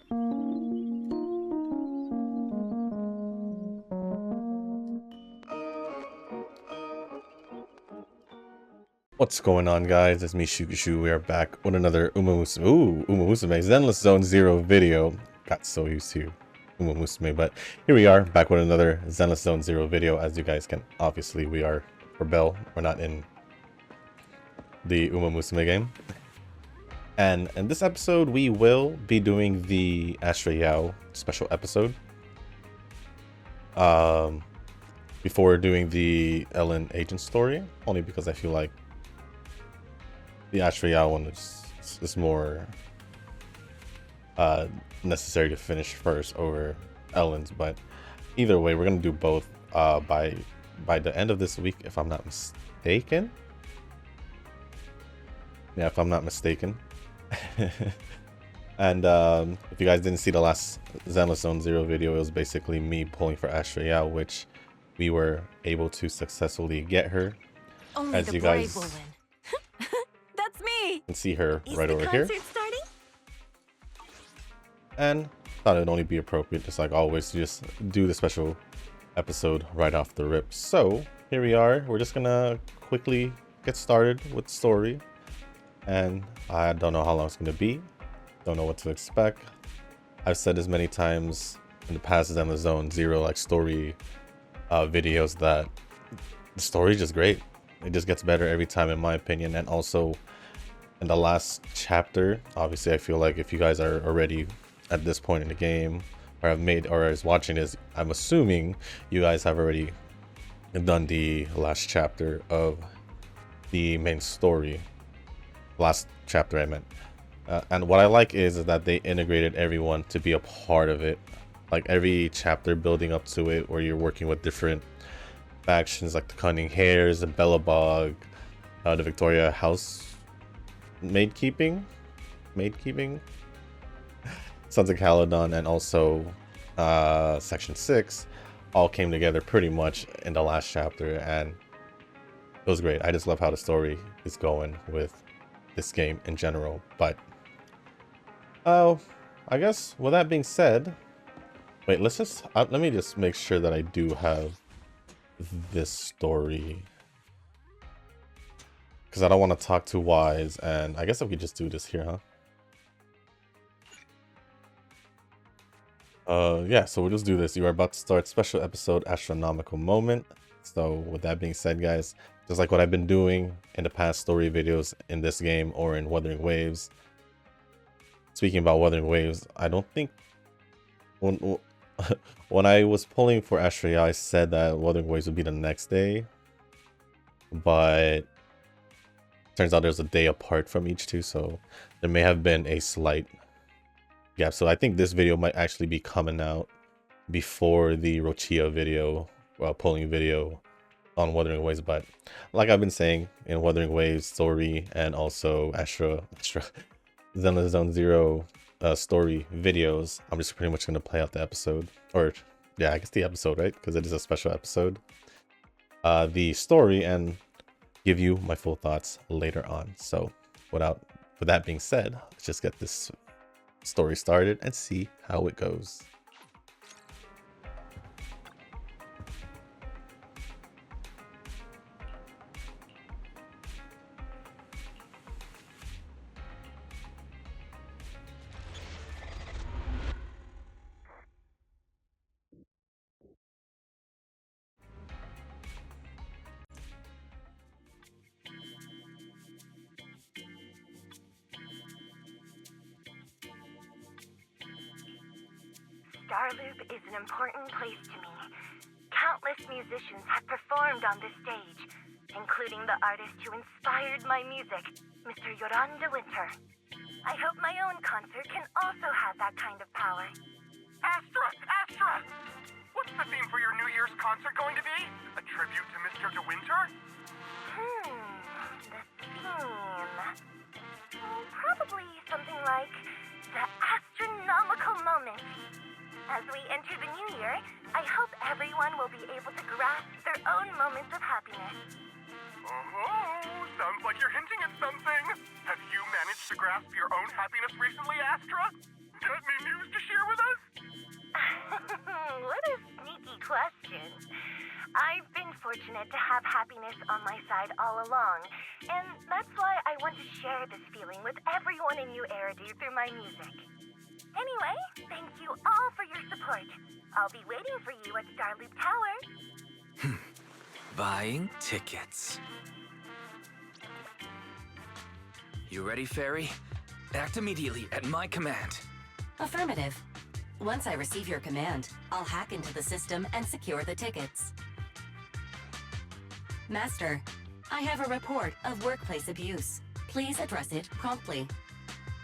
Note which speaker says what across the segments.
Speaker 1: What's going on, guys? It's me, Shukishu. We are back with another Uma Musume Zenless Zone Zero video. Got so used to Uma Musume, but here we are back with another Zenless Zone Zero video. As you guys can obviously, we're Bell. We're not in the Uma Musume game. And in this episode, we will be doing the Astra Yao special episode. Before doing the Ellen agent story, only because I feel like the Astra Yao one is more necessary to finish first over Ellen's, but either way, we're gonna do both by the end of this week, if I'm not mistaken. Yeah, if I'm not mistaken. And if you guys didn't see the last Zenless Zone Zero video, it was basically me pulling for Astra Yao, which we were able to successfully get her.
Speaker 2: Only
Speaker 1: as
Speaker 2: the
Speaker 1: you
Speaker 2: brave
Speaker 1: guys
Speaker 2: will win. That's me.
Speaker 1: can see her
Speaker 2: Is
Speaker 1: right
Speaker 2: the
Speaker 1: over here.
Speaker 2: concert starting?
Speaker 1: And thought it'd only be appropriate, just like always, to just do the special episode right off the rip. So here we are. We're just gonna quickly get started with the story, and I don't know how long it's gonna be. Don't know what to expect. I've said this many times in the past Zenless Zone Zero like story videos that the story is just great. It just gets better every time, in my opinion. And also in the last chapter, obviously, I feel like if you guys are already at this point in the game, or have made, or is watching this, I'm assuming you guys have already done the last chapter of the main story. Last chapter, I meant. And what I like is that they integrated everyone to be a part of it. Like every chapter building up to it, where you're working with different factions like the Cunning Hares, the Bellabog, the Victoria House maid keeping, Sons of Caledon, and also Section 6 all came together pretty much in the last chapter, and it was great. I just love how the story is going with this game in general. But I guess with that being said, wait, let's just let me just make sure that I do have this story, because I don't want to talk too wise, and I guess if we just do this here, yeah, so we'll just do this. You are about to start special episode Astra-nomical Moment. So with that being said, guys, just like what I've been doing in the past story videos in this game or in Wuthering Waves. Speaking about Wuthering Waves, I don't think when I was pulling for Astra Yao, I said that Wuthering Waves would be the next day, but turns out there's a day apart from each two, so there may have been a slight gap. So I think this video might actually be coming out before the Rochia video, pulling video on Wuthering Waves. But like I've been saying, in Wuthering Waves story and also Astra Zenless Zone Zero story videos, I'm just pretty much going to play out the episode, or yeah, I guess the episode, right? Because it is a special episode. The story, and give you my full thoughts later on. So with that being said, let's just get this story started and see how it goes.
Speaker 3: Starloop is an important place to me. Countless musicians have performed on this stage, including the artist who inspired my music, Mr. Yoran de Winter. I hope my own concert can also have that kind of power.
Speaker 4: Astra! What's the theme for your New Year's concert going to be? A tribute to Mr. de Winter?
Speaker 3: The theme... probably something like the Astra-nomical Moment. As we enter the new year, I hope everyone will be able to grasp their own moments of happiness.
Speaker 4: Oh, sounds like you're hinting at something. Have you managed to grasp your own happiness recently, Astra? Get me news to
Speaker 3: bastion. I've been fortunate to have happiness on my side all along, and that's why I want to share this feeling with everyone in New Eridu through my music. Anyway, thank you all for your support. I'll be waiting for you at Starloop Tower.
Speaker 5: Buying tickets. You ready, Fairy? Act immediately at my command.
Speaker 6: Affirmative. Once I receive your command, I'll hack into the system and secure the tickets. Master, I have a report of workplace abuse. Please address it promptly.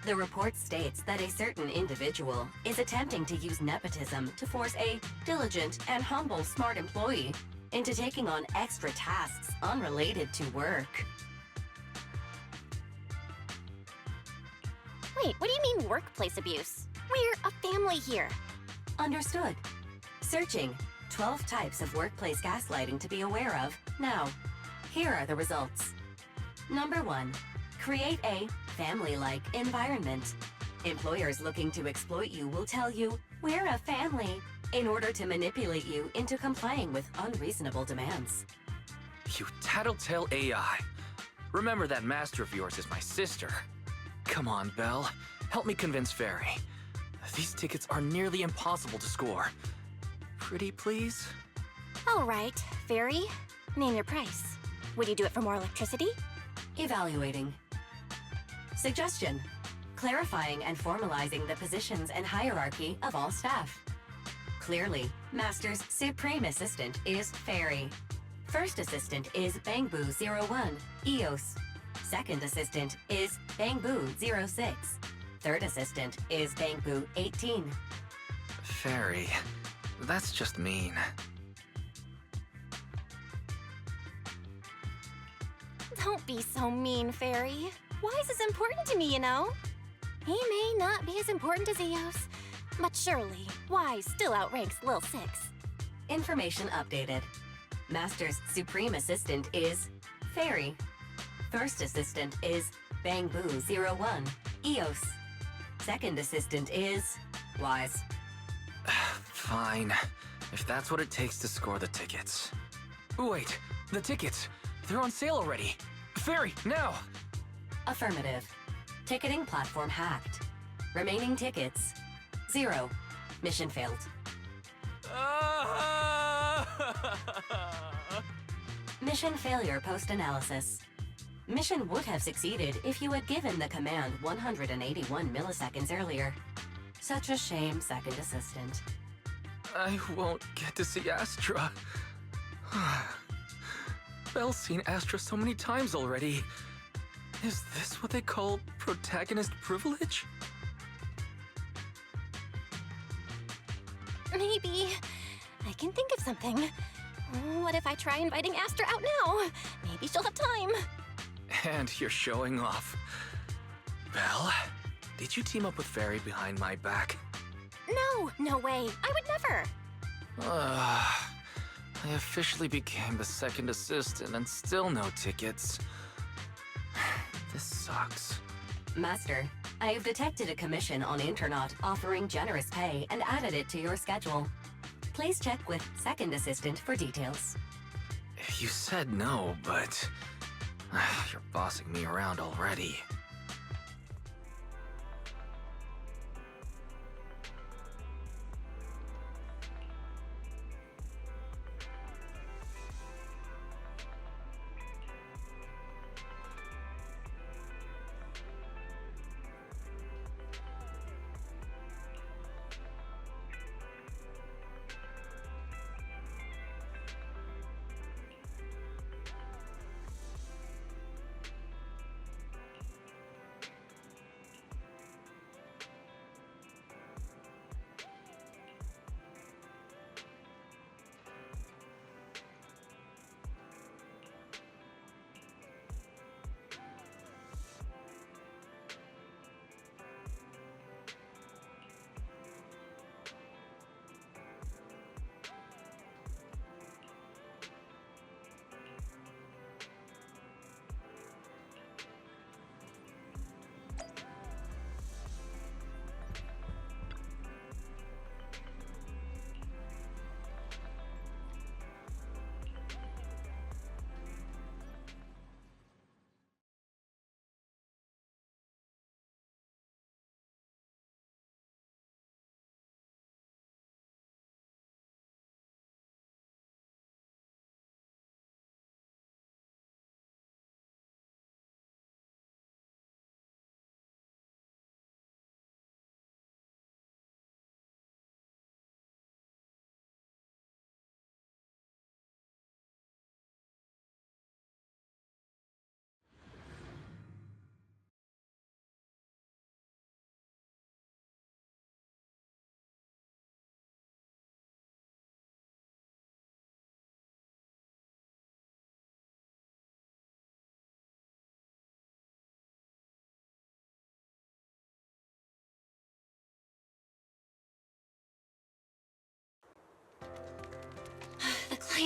Speaker 6: The report states that a certain individual is attempting to use nepotism to force a diligent and humble smart employee into taking on extra tasks unrelated to work.
Speaker 7: Wait, what do you mean workplace abuse? We're a family here.
Speaker 6: Understood. Searching. 12 types of workplace gaslighting to be aware of. Now, here are the results. Number 1. Create a family-like environment. Employers looking to exploit you will tell you, "We're a family," in order to manipulate you into complying with unreasonable demands.
Speaker 5: You tattletale AI. Remember that master of yours is my sister. Come on, Belle. Help me convince Fairy. These tickets are nearly impossible to score. Pretty please?
Speaker 7: All right, Fairy, name your price. Would you do it for more electricity?
Speaker 6: Evaluating. Suggestion. Clarifying and formalizing the positions and hierarchy of all staff. Clearly, Master's Supreme Assistant is Fairy. First Assistant is Bangboo01, EOS. Second Assistant is Bangboo06. Third Assistant is Bangboo18.
Speaker 5: Fairy, that's just mean.
Speaker 7: Don't be so mean, Fairy. Wise is important to me, you know? He may not be as important as Eos, but surely Wise still outranks Lil Six.
Speaker 6: Information updated. Master's Supreme Assistant is Fairy. First Assistant is Bangboo01, EOS. Second Assistant is Wise.
Speaker 5: Fine, if that's what it takes to score the tickets. Wait, the tickets! They're on sale already! Fairy, now!
Speaker 6: Affirmative. Ticketing platform hacked. Remaining tickets 0. Mission failed. Mission failure post-analysis. Mission would have succeeded if you had given the command 181 milliseconds earlier. Such a shame, Second Assistant.
Speaker 5: I won't get to see Astra. Belle's seen Astra so many times already. Is this what they call protagonist privilege?
Speaker 7: Maybe. I can think of something. What if I try inviting Astra out now? Maybe she'll have time.
Speaker 5: And you're showing off. Belle, did you team up with Fairy behind my back?
Speaker 7: No, no way. I would never.
Speaker 5: I officially became the second assistant and still no tickets. This sucks.
Speaker 6: Master, I have detected a commission on Internet offering generous pay and added it to your schedule. Please check with Second Assistant for details.
Speaker 5: You said no, but you're bossing me around already.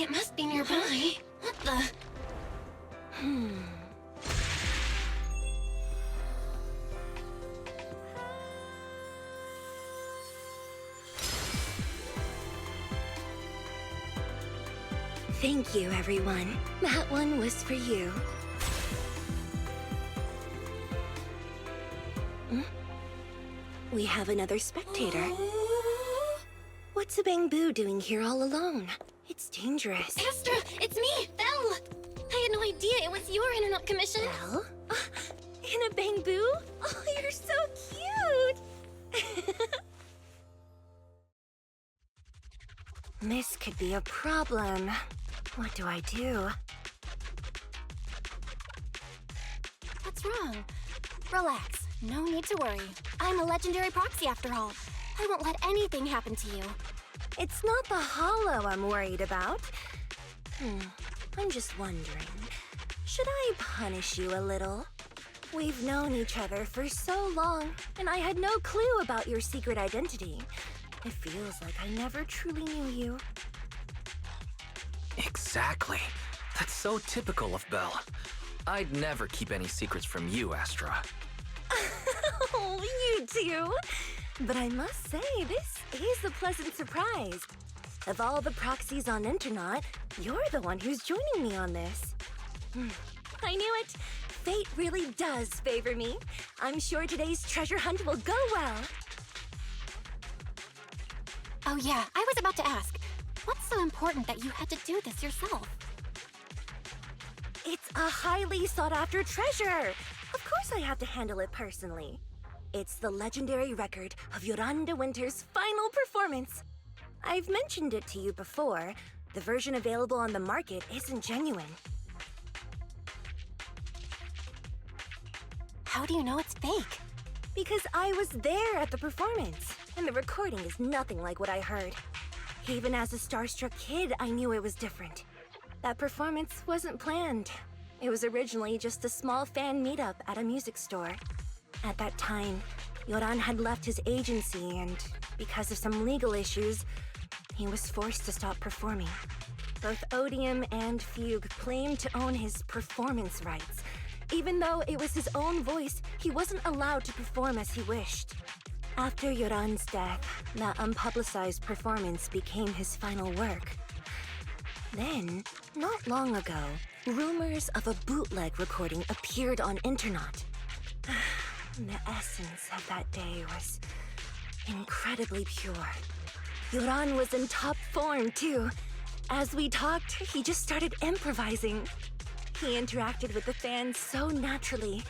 Speaker 7: it must be nearby. What the?
Speaker 3: Thank you, everyone. That one was for you. We have another spectator. What's a bamboo doing here all alone? It's dangerous.
Speaker 7: Astra, it's me, Belle. I had no idea it was your internet commission.
Speaker 3: Belle? In a bamboo? Oh, you're so cute! This could be a problem. What do I do?
Speaker 7: What's wrong? Relax. No need to worry. I'm a legendary proxy after all. I won't let anything happen to you.
Speaker 3: It's not the hollow I'm worried about. I'm just wondering, should I punish you a little? We've known each other for so long, and I had no clue about your secret identity. It feels like I never truly knew you.
Speaker 5: Exactly. That's so typical of Belle. I'd never keep any secrets from you, Astra.
Speaker 3: Oh, you too. But I must say, this is a pleasant surprise. Of all the proxies on Internet, you're the one who's joining me on this. I knew it. Fate really does favor me. I'm sure today's treasure hunt will go well.
Speaker 7: Oh yeah, I was about to ask. What's so important that you had to do this yourself?
Speaker 3: It's a highly sought-after treasure. Of course I have to handle it personally. It's the legendary record of Yolanda Winter's final performance. I've mentioned it to you before. The version available on the market isn't genuine.
Speaker 7: How do you know it's fake?
Speaker 3: Because I was there at the performance, and the recording is nothing like what I heard. Even as a starstruck kid, I knew it was different. That performance wasn't planned. It was originally just a small fan meetup at a music store. At that time, Yoran had left his agency, and because of some legal issues, he was forced to stop performing. Both Odium and Fugue claimed to own his performance rights. Even though it was his own voice, he wasn't allowed to perform as he wished. After Yoran's death, that unpublicized performance became his final work. Then, not long ago, rumors of a bootleg recording appeared on Internet. The essence of that day was incredibly pure. Yoran was in top form, too. As we talked, he just started improvising. He interacted with the fans so naturally.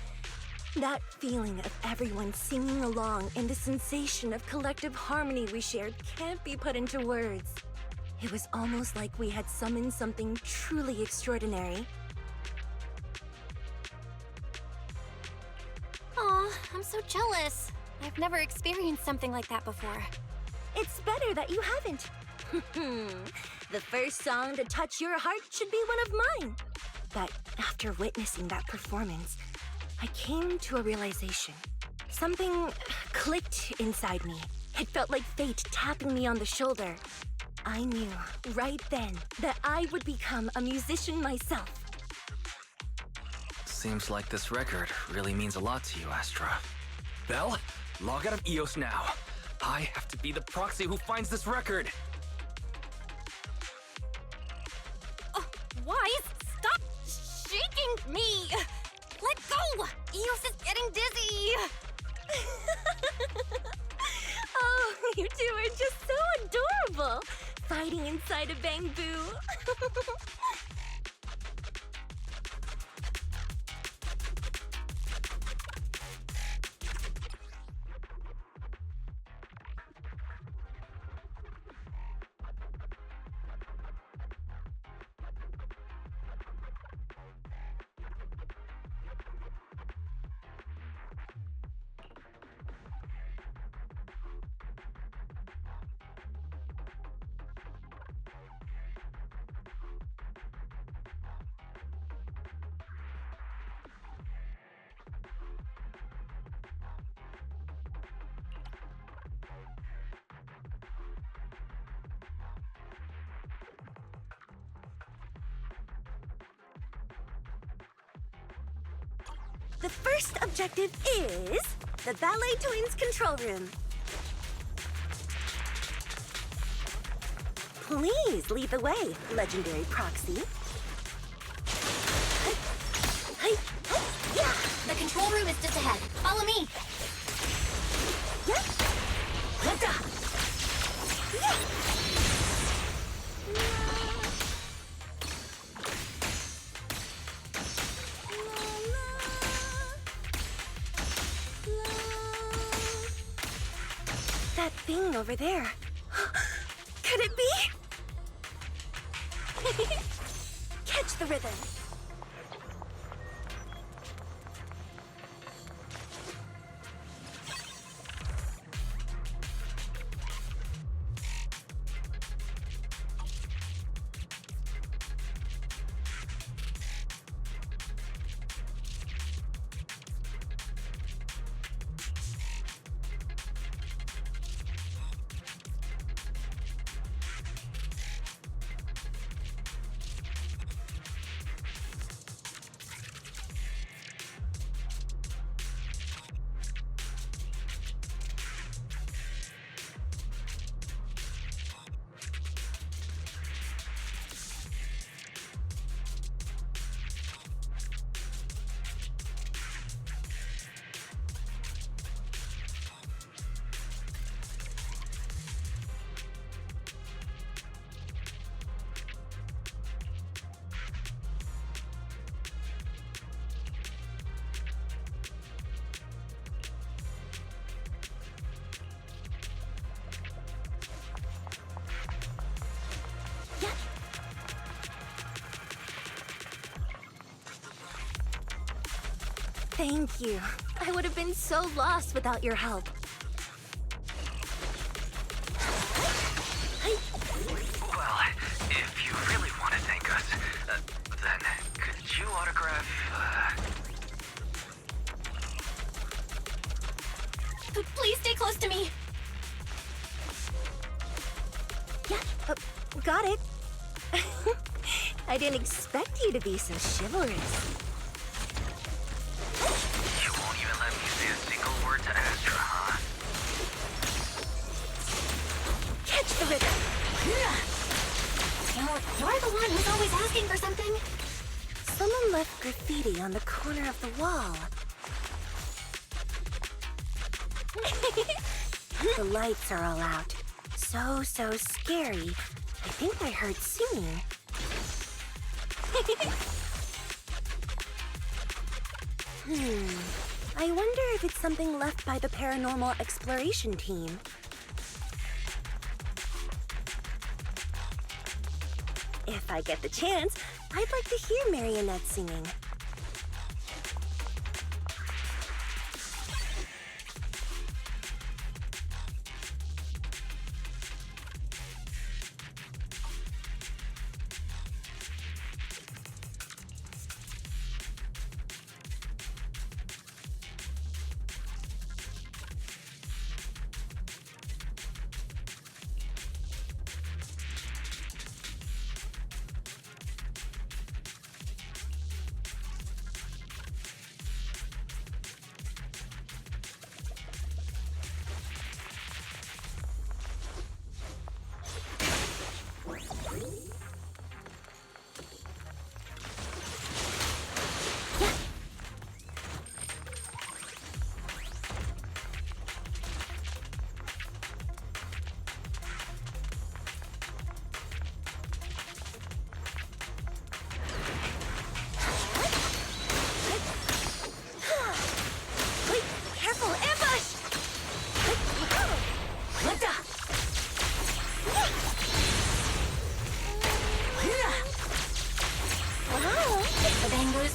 Speaker 3: That feeling of everyone singing along and the sensation of collective harmony we shared can't be put into words. It was almost like we had summoned something truly extraordinary.
Speaker 7: Aw, I'm so jealous. I've never experienced something like that before.
Speaker 3: It's better that you haven't. The first song to touch your heart should be one of mine. But after witnessing that performance, I came to a realization. Something clicked inside me. It felt like fate tapping me on the shoulder. I knew right then that I would become a musician myself.
Speaker 5: Seems like this record really means a lot to you, Astra. Belle, log out of EOS now. I have to be the proxy who finds this record.
Speaker 7: Wise, stop shaking me! Let go! Eos is getting dizzy!
Speaker 3: Oh, you two are just so adorable! Fighting inside a bamboo.
Speaker 2: The first objective is the Ballet Twins control room. Please lead the way, legendary proxy.
Speaker 7: The control room is just ahead. Follow me.
Speaker 2: That thing over there. Could it be? Catch the rhythm. Thank you. I would have been so lost without your help.
Speaker 5: Well, if you really want to thank us, then could you autograph,
Speaker 7: Please stay close to me.
Speaker 2: Yeah, got it. I didn't expect you to be so chivalrous.
Speaker 5: You won't even let me say a single word to Astra, huh?
Speaker 2: Catch the rhythm.
Speaker 7: You're the one who's always asking for something.
Speaker 2: Someone left graffiti on the corner of the wall. The lights are all out. So scary. I think I heard singing. I wonder if it's something left by the paranormal exploration team. If I get the chance, I'd like to hear Marionette singing.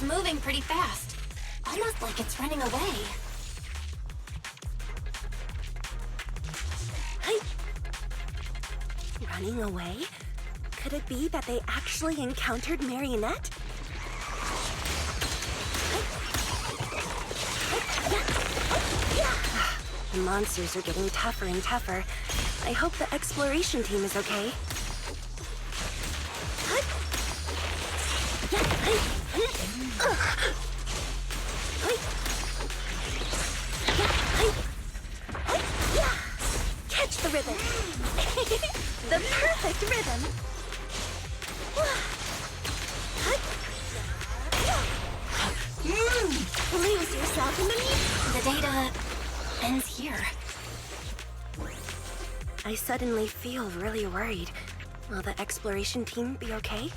Speaker 7: Moving pretty fast. Almost like it's running away.
Speaker 2: Running away? Could it be that they actually encountered Marionette? The monsters are getting tougher and tougher. I hope the exploration team is okay. rhythm. The perfect rhythm. Lose yourself in the music.
Speaker 7: The data ends here.
Speaker 2: I suddenly feel really worried. Will the exploration team be okay?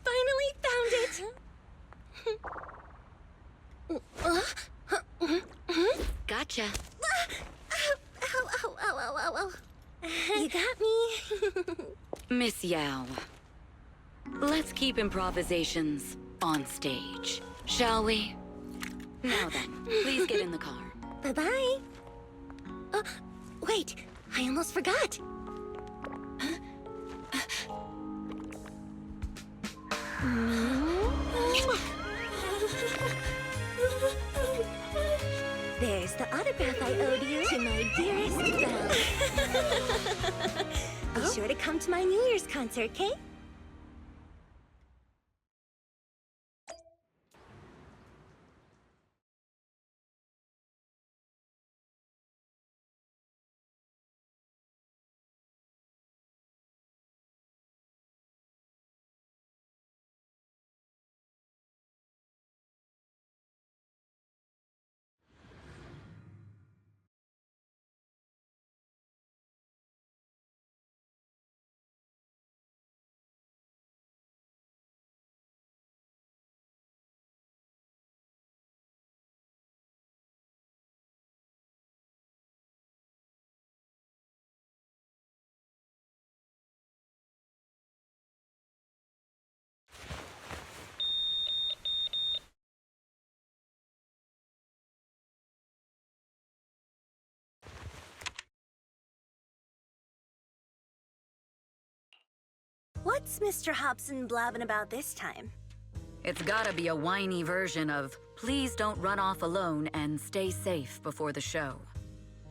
Speaker 2: Finally found it!
Speaker 6: Gotcha.
Speaker 2: Ow. You got me.
Speaker 6: Miss Yao. Let's keep improvisations on stage, shall we? Now then, please get in the car.
Speaker 2: Bye-bye. Wait, I almost forgot. There's the autograph I owed you to my dearest Belle. Be sure to come to my New Year's concert, Kay? What's Mr. Hobson blabbing about this time?
Speaker 6: It's gotta be a whiny version of, please don't run off alone and stay safe before the show.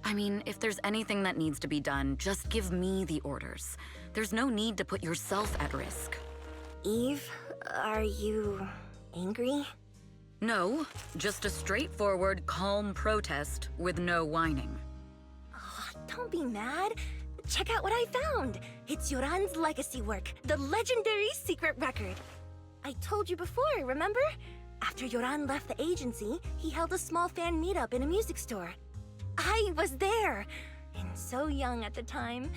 Speaker 6: I mean, if there's anything that needs to be done, just give me the orders. There's no need to put yourself at risk.
Speaker 2: Eve, are you angry?
Speaker 6: No, just a straightforward, calm protest with no whining.
Speaker 2: Oh, don't be mad. Check out what I found. It's Yoran's legacy work, the legendary secret record. I told you before, remember? After Yoran left the agency, he held a small fan meetup in a music store. I was there, and so young at the time.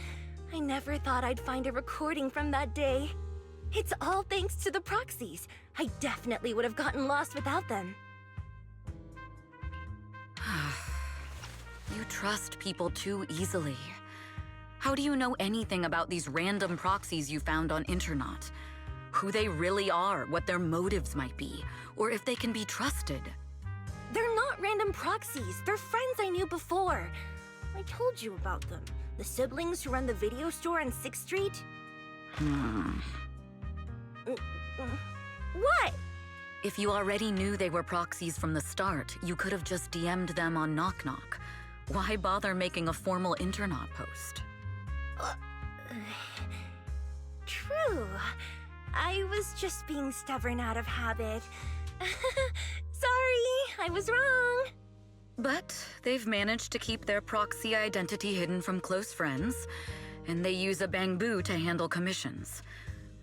Speaker 2: I never thought I'd find a recording from that day. It's all thanks to the proxies. I definitely would have gotten lost without them.
Speaker 6: You trust people too easily. How do you know anything about these random proxies you found on Internet? Who they really are, what their motives might be, or if they can be trusted?
Speaker 2: They're not random proxies. They're friends I knew before. I told you about them. The siblings who run the video store on 6th Street. What?
Speaker 8: If you already knew they were proxies from the start, you could have just DM'd them on Knock Knock. Why bother making a formal Internaut post?
Speaker 2: True. I was just being stubborn out of habit. Sorry, I was wrong.
Speaker 8: But they've managed to keep their proxy identity hidden from close friends, and they use a bamboo to handle commissions.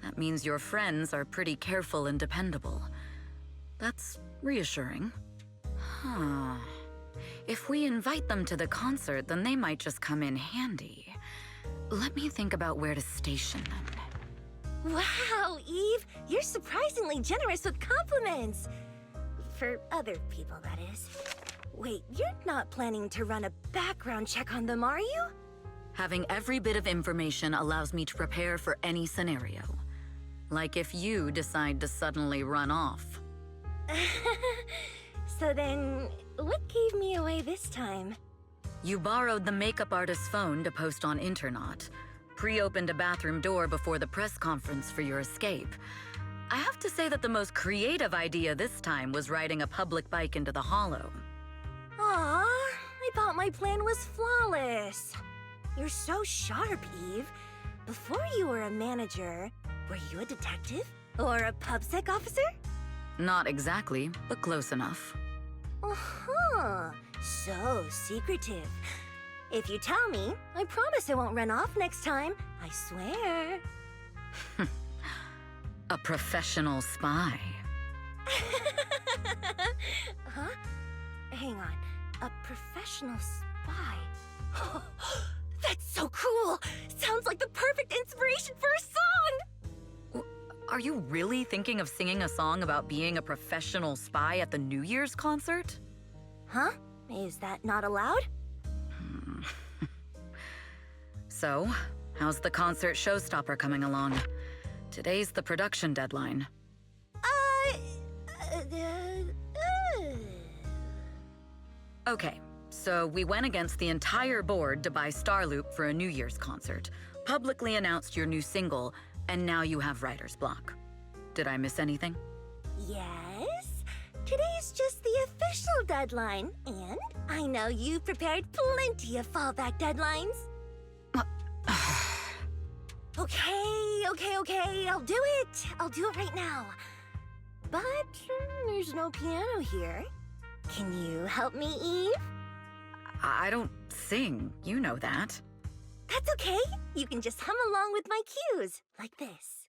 Speaker 8: That means your friends are pretty careful and dependable. That's reassuring. Huh. If we invite them to the concert, then they might just come in handy. Let me think about where to station them.
Speaker 2: Wow, Eve, you're surprisingly generous with compliments. For other people, that is. Wait, you're not planning to run a background check on them, are you?
Speaker 8: Having every bit of information allows me to prepare for any scenario. Like if you decide to suddenly run off.
Speaker 2: So then, what gave me away this time?
Speaker 8: You borrowed the makeup artist's phone to post on Internaut, pre-opened a bathroom door before the press conference for your escape. I have to say that the most creative idea this time was riding a public bike into the hollow.
Speaker 2: Aw, I thought my plan was flawless. You're so sharp, Eve. Before you were a manager, were you a detective? Or a PubSec officer?
Speaker 8: Not exactly, but close enough.
Speaker 2: Uh-huh. So secretive. If you tell me, I promise I won't run off next time. I swear.
Speaker 8: A professional spy.
Speaker 2: Huh? Hang on. A professional spy. That's so cool! Sounds like the perfect inspiration for a song!
Speaker 8: Are you really thinking of singing a song about being a professional spy at the New Year's concert?
Speaker 2: Huh? Is that not allowed?
Speaker 8: So, how's the concert showstopper coming along? Today's the production deadline. Okay, so we went against the entire board to buy Starloop for a New Year's concert, publicly announced your new single, and now you have writer's block. Did I miss anything?
Speaker 2: Yes. Today's just the official deadline, and I know you've prepared plenty of fallback deadlines. Okay, I'll do it. I'll do it right now. But there's no piano here. Can you help me, Eve?
Speaker 8: I don't sing, you know that.
Speaker 2: That's okay. You can just hum along with my cues, like this.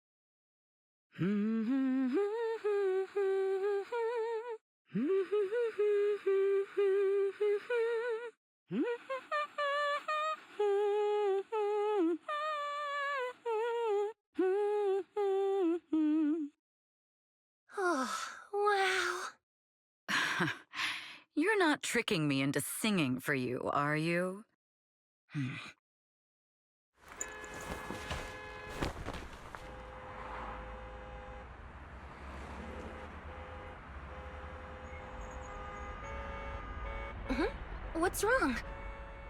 Speaker 2: Oh, wow.
Speaker 8: You're not tricking me into singing for you, are you?
Speaker 2: What's wrong?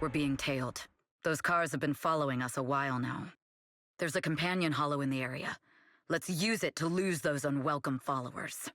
Speaker 8: We're being tailed. Those cars have been following us a while now. There's a companion hollow in the area. Let's use it to lose those unwelcome followers.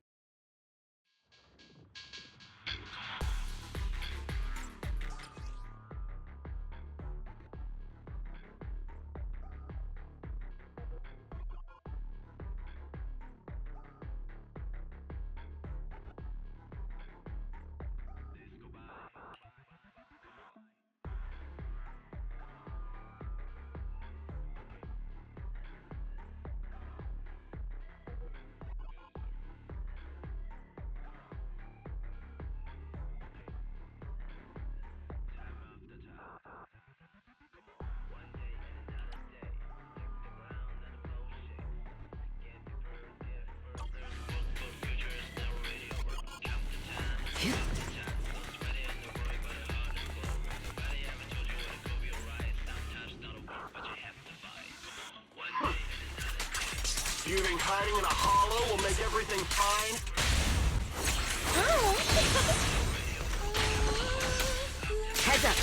Speaker 4: You think hiding in a hollow will make everything fine?
Speaker 8: Heads up!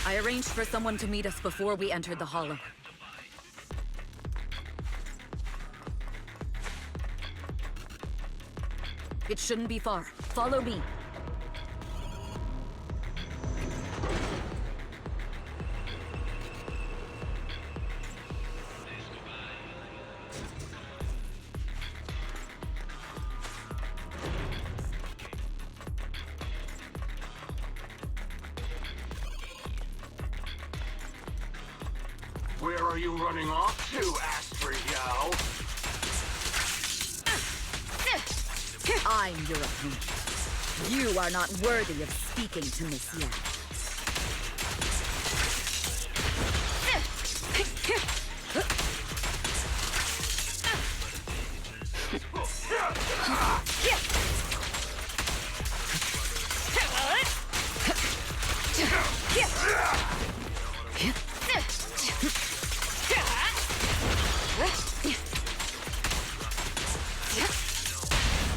Speaker 8: I arranged for someone to meet us before we entered the hollow. It shouldn't be far. Follow me.
Speaker 4: Where are you running off to, Astra Yao?
Speaker 8: I'm your opponent. You are not worthy of speaking to Miss Yao.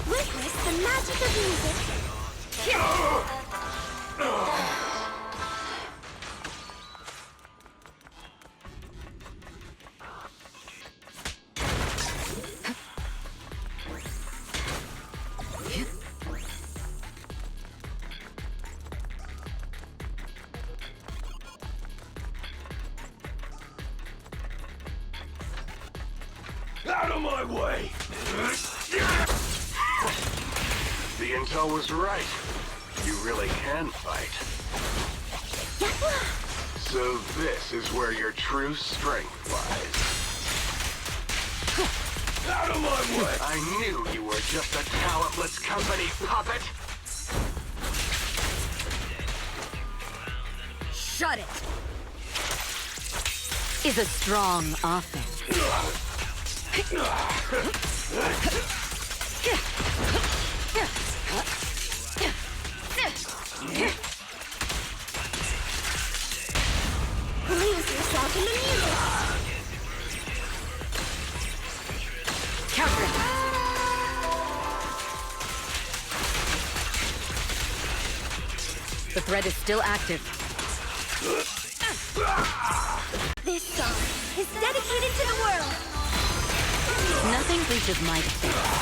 Speaker 2: Witness the magic of music.
Speaker 4: Out of my way! The intel was right. You really can fight. So this is where your true strength lies. Out of my way! I knew you were just a talentless company puppet!
Speaker 8: Shut it! Is a strong offense.
Speaker 2: Lose yourself in the music.
Speaker 8: Counter it. The threat is still active.
Speaker 2: This song is dedicated to the world.
Speaker 8: Nothing reaches my defense.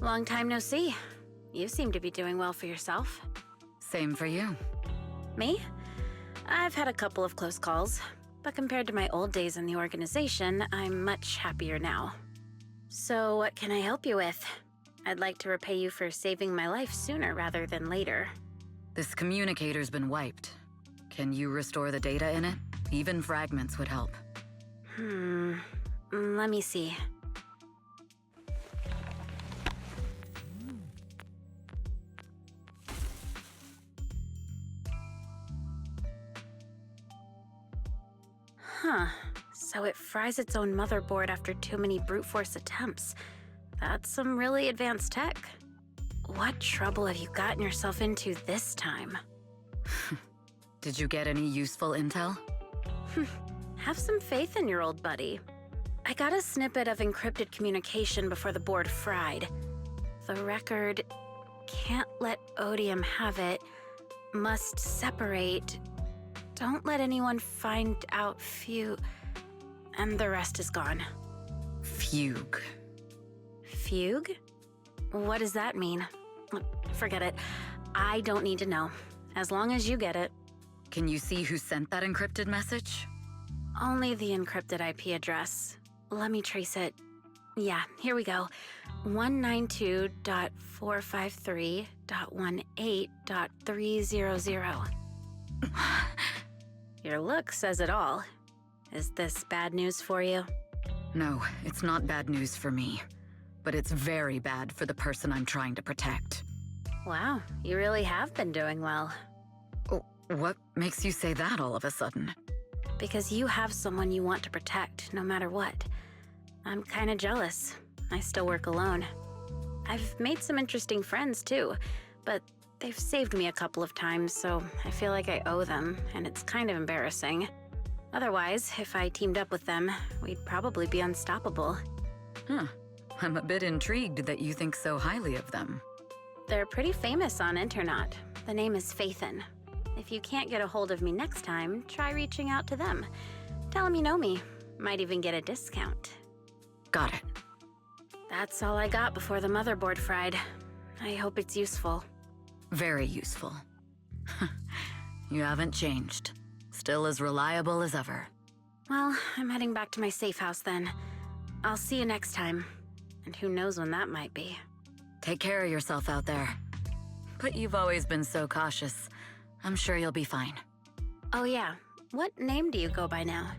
Speaker 9: Long time no see. You seem to be doing well for yourself.
Speaker 8: Same for you.
Speaker 9: Me? I've had a couple of close calls, but compared to my old days in the organization, I'm much happier now. So what can I help you with? I'd like to repay you for saving my life sooner rather than later.
Speaker 8: This communicator's been wiped. Can you restore the data in it? Even fragments would help.
Speaker 9: Let me see. Huh. So it fries its own motherboard after too many brute force attempts. That's some really advanced tech. What trouble have you gotten yourself into this time?
Speaker 8: Did you get any useful intel?
Speaker 9: Have some faith in your old buddy. I got a snippet of encrypted communication before the board fried. The record can't let Odium have it. Must separate. Don't let anyone find out and the rest is gone.
Speaker 8: Fugue.
Speaker 9: Fugue? What does that mean? Forget it. I don't need to know. As long as you get it.
Speaker 8: Can you see who sent that encrypted message?
Speaker 9: Only the encrypted IP address. Let me trace it. Yeah, here we go. 192.453.18.300. Your look says it all. Is this bad news for you?
Speaker 8: No, it's not bad news for me. But it's very bad for the person I'm trying to protect.
Speaker 9: Wow, you really have been doing well.
Speaker 8: Oh, what makes you say that all of a sudden?
Speaker 9: Because you have someone you want to protect, no matter what. I'm kinda jealous. I still work alone. I've made some interesting friends, too, but they've saved me a couple of times, so I feel like I owe them, and it's kind of embarrassing. Otherwise, if I teamed up with them, we'd probably be unstoppable.
Speaker 8: Huh. I'm a bit intrigued that you think so highly of them.
Speaker 9: They're pretty famous on Internet. The name is Phaethon. If you can't get a hold of me next time, try reaching out to them. Tell them you know me. Might even get a discount.
Speaker 8: Got it.
Speaker 9: That's all I got before the motherboard fried. I hope it's useful.
Speaker 8: Very useful. You haven't changed. Still as reliable as ever.
Speaker 9: Well, I'm heading back to my safe house then. I'll see you next time. And who knows when that might be.
Speaker 8: Take care of yourself out there. But you've always been so cautious. I'm sure you'll be fine.
Speaker 9: Oh yeah, what name do you go by now?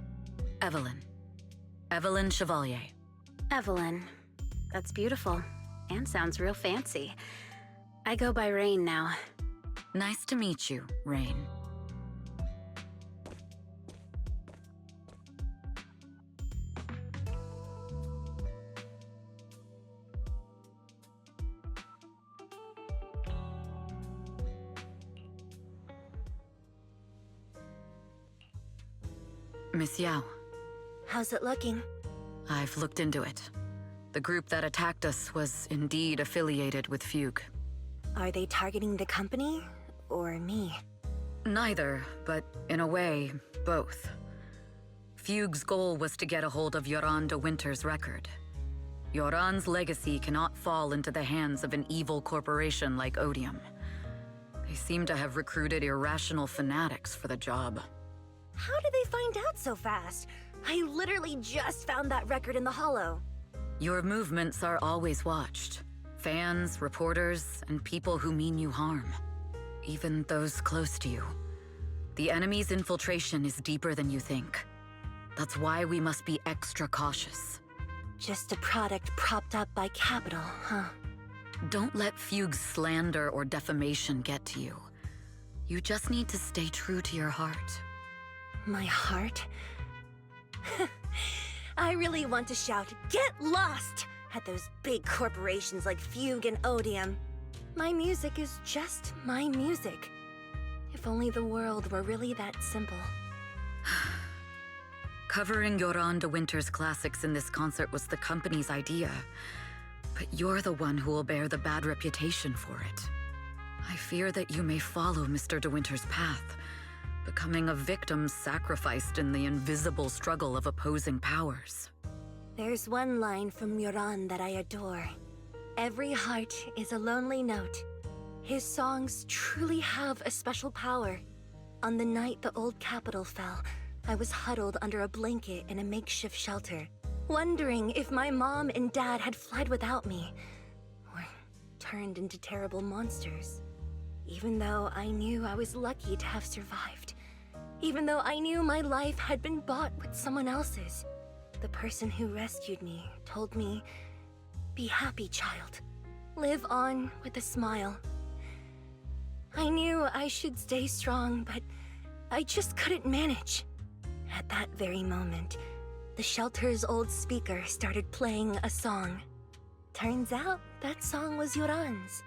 Speaker 8: Evelyn. Evelyn Chevalier.
Speaker 9: Evelyn. That's beautiful. And sounds real fancy. I go by Rain now.
Speaker 8: Nice to meet you, Rain. Miss Yao.
Speaker 2: How's it looking?
Speaker 8: I've looked into it. The group that attacked us was indeed affiliated with Fugue.
Speaker 2: Are they targeting the company or me?
Speaker 8: Neither, but in a way, both. Fugue's goal was to get a hold of Yoran de Winter's record. Yoran's legacy cannot fall into the hands of an evil corporation like Odium. They seem to have recruited irrational fanatics for the job.
Speaker 2: How did they find out so fast? I literally just found that record in the hollow.
Speaker 8: Your movements are always watched. Fans, reporters, and people who mean you harm. Even those close to you. The enemy's infiltration is deeper than you think. That's why we must be extra cautious.
Speaker 2: Just a product propped up by capital, huh?
Speaker 8: Don't let Fugue's slander or defamation get to you. You just need to stay true to your heart.
Speaker 2: My heart? I really want to shout, "Get lost!" at those big corporations like Fugue and Odium. My music is just my music. If only the world were really that simple.
Speaker 8: Covering Yoran de Winter's classics in this concert was the company's idea. But you're the one who will bear the bad reputation for it. I fear that you may follow Mr. de Winter's path, becoming a victim sacrificed in the invisible struggle of opposing powers.
Speaker 2: There's one line from Yoran that I adore. Every heart is a lonely note. His songs truly have a special power. On the night the old capital fell, I was huddled under a blanket in a makeshift shelter, wondering if my mom and dad had fled without me, or turned into terrible monsters. Even though I knew I was lucky to have survived. Even though I knew my life had been bought with someone else's. The person who rescued me told me, "Be happy, child. Live on with a smile." I knew I should stay strong, but I just couldn't manage. At that very moment, the shelter's old speaker started playing a song. Turns out that song was Yoran's.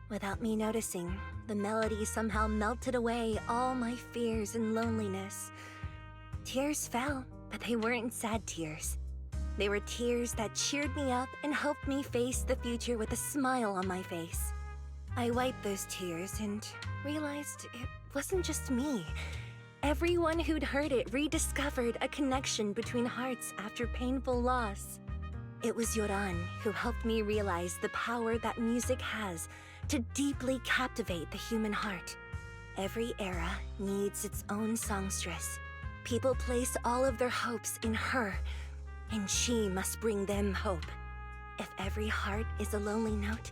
Speaker 2: Without me noticing, the melody somehow melted away all my fears and loneliness. Tears fell, but they weren't sad tears. They were tears that cheered me up and helped me face the future with a smile on my face. I wiped those tears and realized it wasn't just me. Everyone who'd heard it rediscovered a connection between hearts after painful loss. It was Yoran who helped me realize the power that music has to deeply captivate the human heart. Every era needs its own songstress. People place all of their hopes in her, and she must bring them hope. If every heart is a lonely note,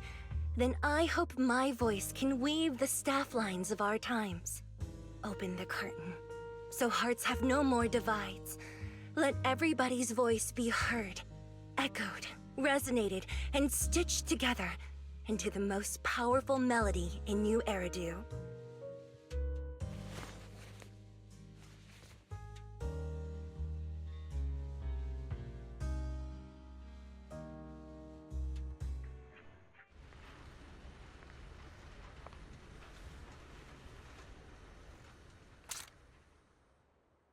Speaker 2: then I hope my voice can weave the staff lines of our times. Open the curtain, so hearts have no more divides. Let everybody's voice be heard, echoed, resonated, and stitched together into the most powerful melody in New Eridu.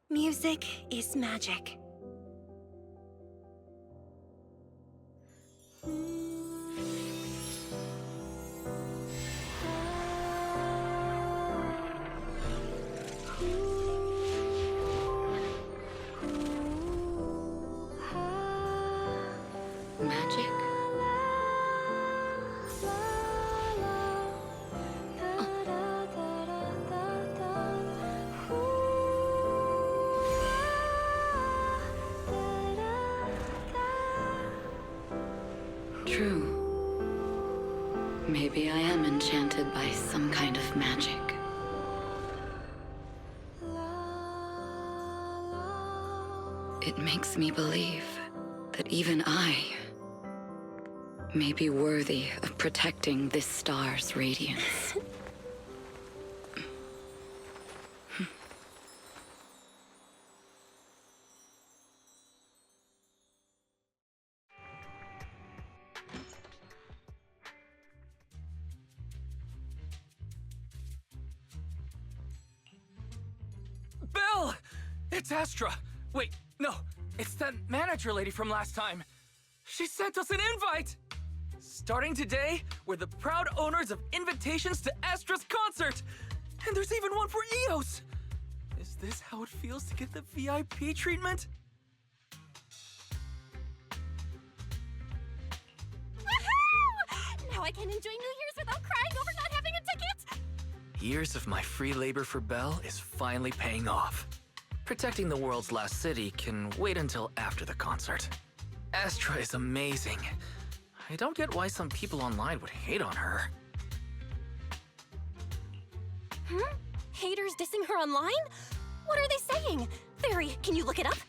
Speaker 2: Music is magic.
Speaker 8: Magic? True. Maybe I am enchanted by some kind of magic. It makes me believe that even I may be worthy of protecting this star's radiance.
Speaker 5: Belle! It's Astra! Wait, no, it's that manager lady from last time. She sent us an invite! Starting today, we're the proud owners of invitations to Astra's concert! And there's even one for EOS! Is this how it feels to get the VIP treatment?
Speaker 7: Woohoo! Now I can enjoy New Year's without crying over not having a ticket!
Speaker 5: Years of my free labor for Belle is finally paying off. Protecting the world's last city can wait until after the concert. Astra is amazing. I don't get why some people online would hate on her.
Speaker 7: Haters dissing her online? What are they saying? Fairy, can you look it up?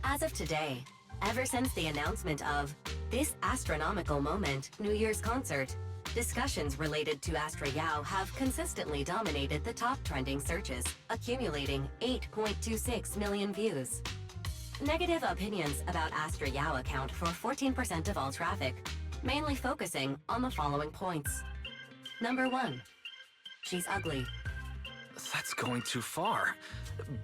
Speaker 6: As of today, ever since the announcement of this Astra-nomical Moment New Year's concert, discussions related to Astra Yao have consistently dominated the top trending searches, accumulating 8.26 million views. Negative opinions about Astra Yao account for 14% of all traffic, mainly focusing on the following points. Number 1. She's ugly.
Speaker 5: That's going too far.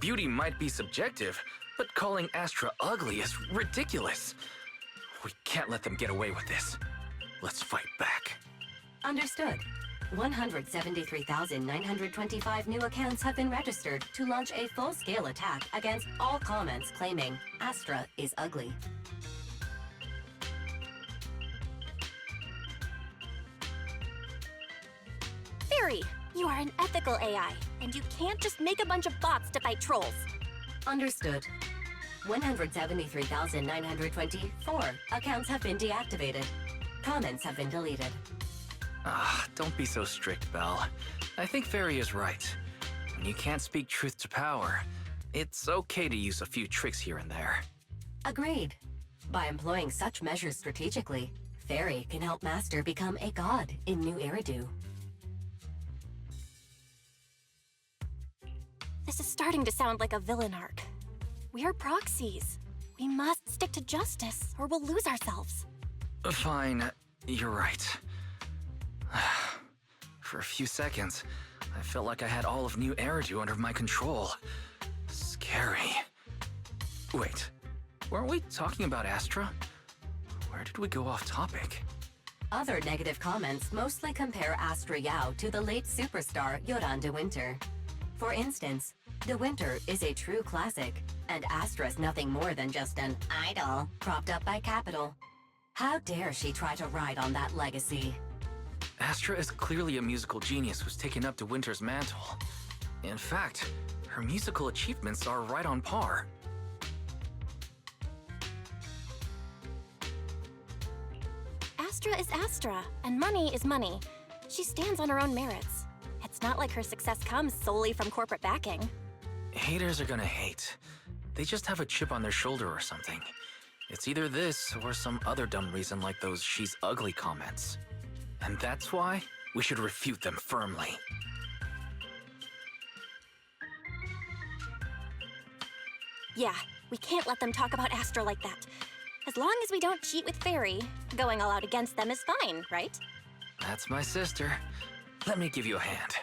Speaker 5: Beauty might be subjective, but calling Astra ugly is ridiculous. We can't let them get away with this. Let's fight back.
Speaker 6: Understood. 173,925 new accounts have been registered to launch a full-scale attack against all comments claiming Astra is ugly.
Speaker 7: Fairy, you are an ethical AI, and you can't just make a bunch of bots to fight trolls.
Speaker 6: Understood. 173,924 accounts have been deactivated. Comments have been deleted.
Speaker 5: Don't be so strict, Belle. I think Fairy is right. When you can't speak truth to power, it's okay to use a few tricks here and there.
Speaker 6: Agreed. By employing such measures strategically, Fairy can help Master become a god in New Eridu.
Speaker 7: This is starting to sound like a villain arc. We are proxies. We must stick to justice, or we'll lose ourselves.
Speaker 5: Fine, you're right. For a few seconds, I felt like I had all of New Eridu under my control. Scary. Wait, weren't we talking about Astra? Where did we go off topic?
Speaker 6: Other negative comments mostly compare Astra Yao to the late superstar Yoran de Winter. For instance, De Winter is a true classic, and Astra's nothing more than just an idol propped up by capital. How dare she try to ride on that legacy?
Speaker 5: Astra is clearly a musical genius who's taken up De Winter's mantle. In fact, her musical achievements are right on par.
Speaker 7: Astra is Astra, and money is money. She stands on her own merits. It's not like her success comes solely from corporate backing.
Speaker 5: Haters are gonna hate. They just have a chip on their shoulder or something. It's either this or some other dumb reason like those "she's ugly" comments. And that's why we should refute them firmly.
Speaker 7: Yeah, we can't let them talk about Astra like that. As long as we don't cheat with Fairy, going all out against them is fine, right?
Speaker 5: That's my sister. Let me give you a hand.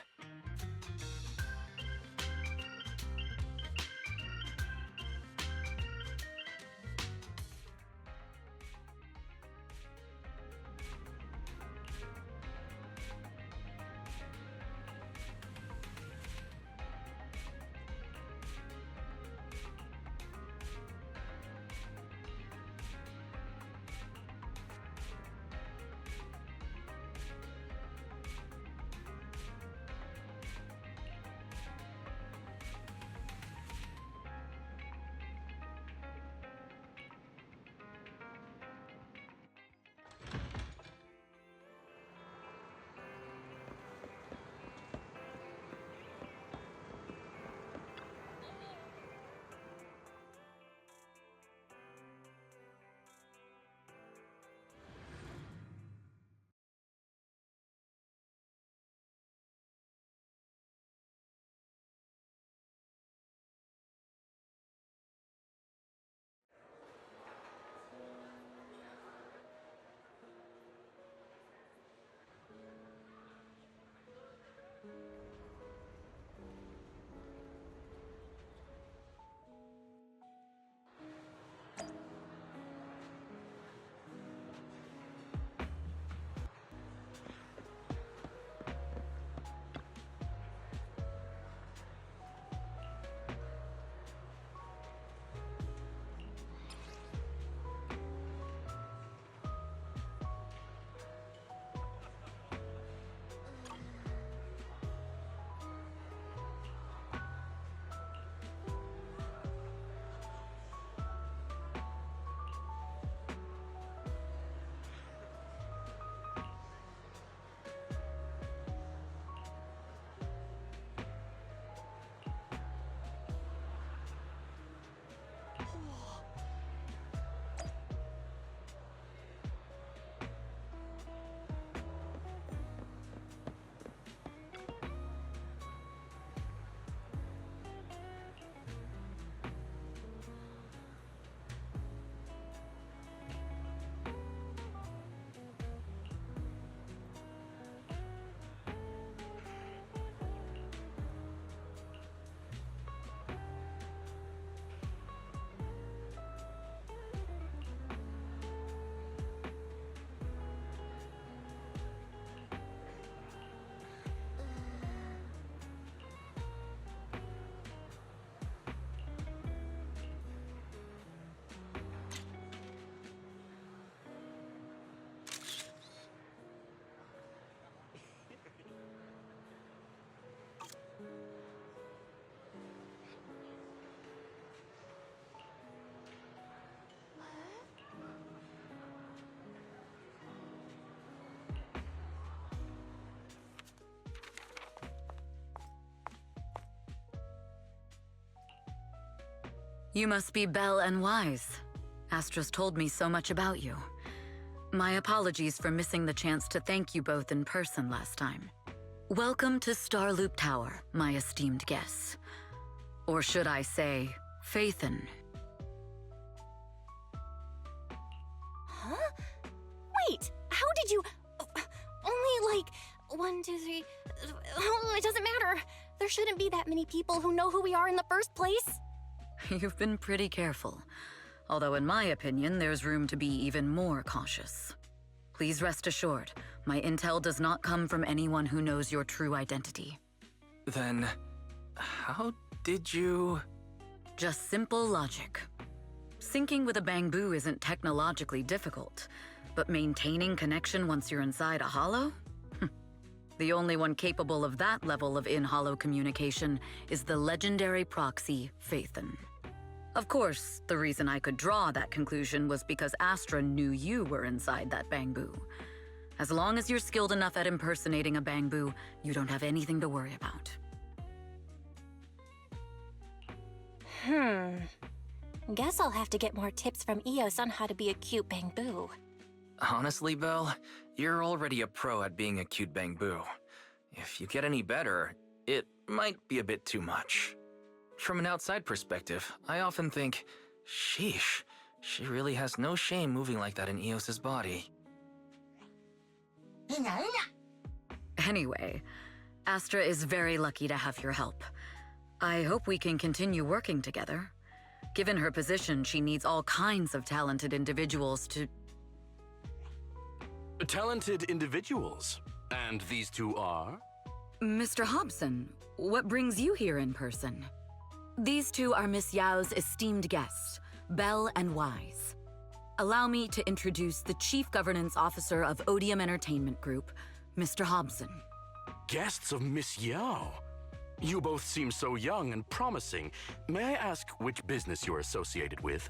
Speaker 8: You must be Belle and Wise. Astra's told me so much about you. My apologies for missing the chance to thank you both in person last time. Welcome to Starloop Tower, my esteemed guests. Or should I say, Faithen.
Speaker 7: Huh? Wait, how did you... Only like 1, 2, 3... Oh, it doesn't matter. There shouldn't be that many people who know who we are in the first place.
Speaker 8: You've been pretty careful. Although in my opinion, there's room to be even more cautious. Please rest assured, my intel does not come from anyone who knows your true identity.
Speaker 5: Then, how did you...
Speaker 8: Just simple logic. Syncing with a bamboo isn't technologically difficult, but maintaining connection once you're inside a hollow? The only one capable of that level of in-hollow communication is the legendary proxy, Faithen. Of course, the reason I could draw that conclusion was because Astra knew you were inside that bamboo. As long as you're skilled enough at impersonating a bamboo, you don't have anything to worry about.
Speaker 7: Guess I'll have to get more tips from Eos on how to be a cute bamboo.
Speaker 5: Honestly, Belle, you're already a pro at being a cute bamboo. If you get any better, it might be a bit too much. From an outside perspective, I often think, sheesh, she really has no shame moving like that in Eos's body.
Speaker 8: Anyway, Astra is very lucky to have your help. I hope we can continue working together. Given her position, she needs all kinds of talented individuals to...
Speaker 10: Talented individuals? And these two are?
Speaker 8: Mr. Hobson, what brings you here in person? These two are Miss Yao's esteemed guests, Belle and Wise. Allow me to introduce the Chief Governance Officer of Odium Entertainment Group, Mr. Hobson.
Speaker 10: Guests of Miss Yao? You both seem so young and promising. May I ask which business you're associated with?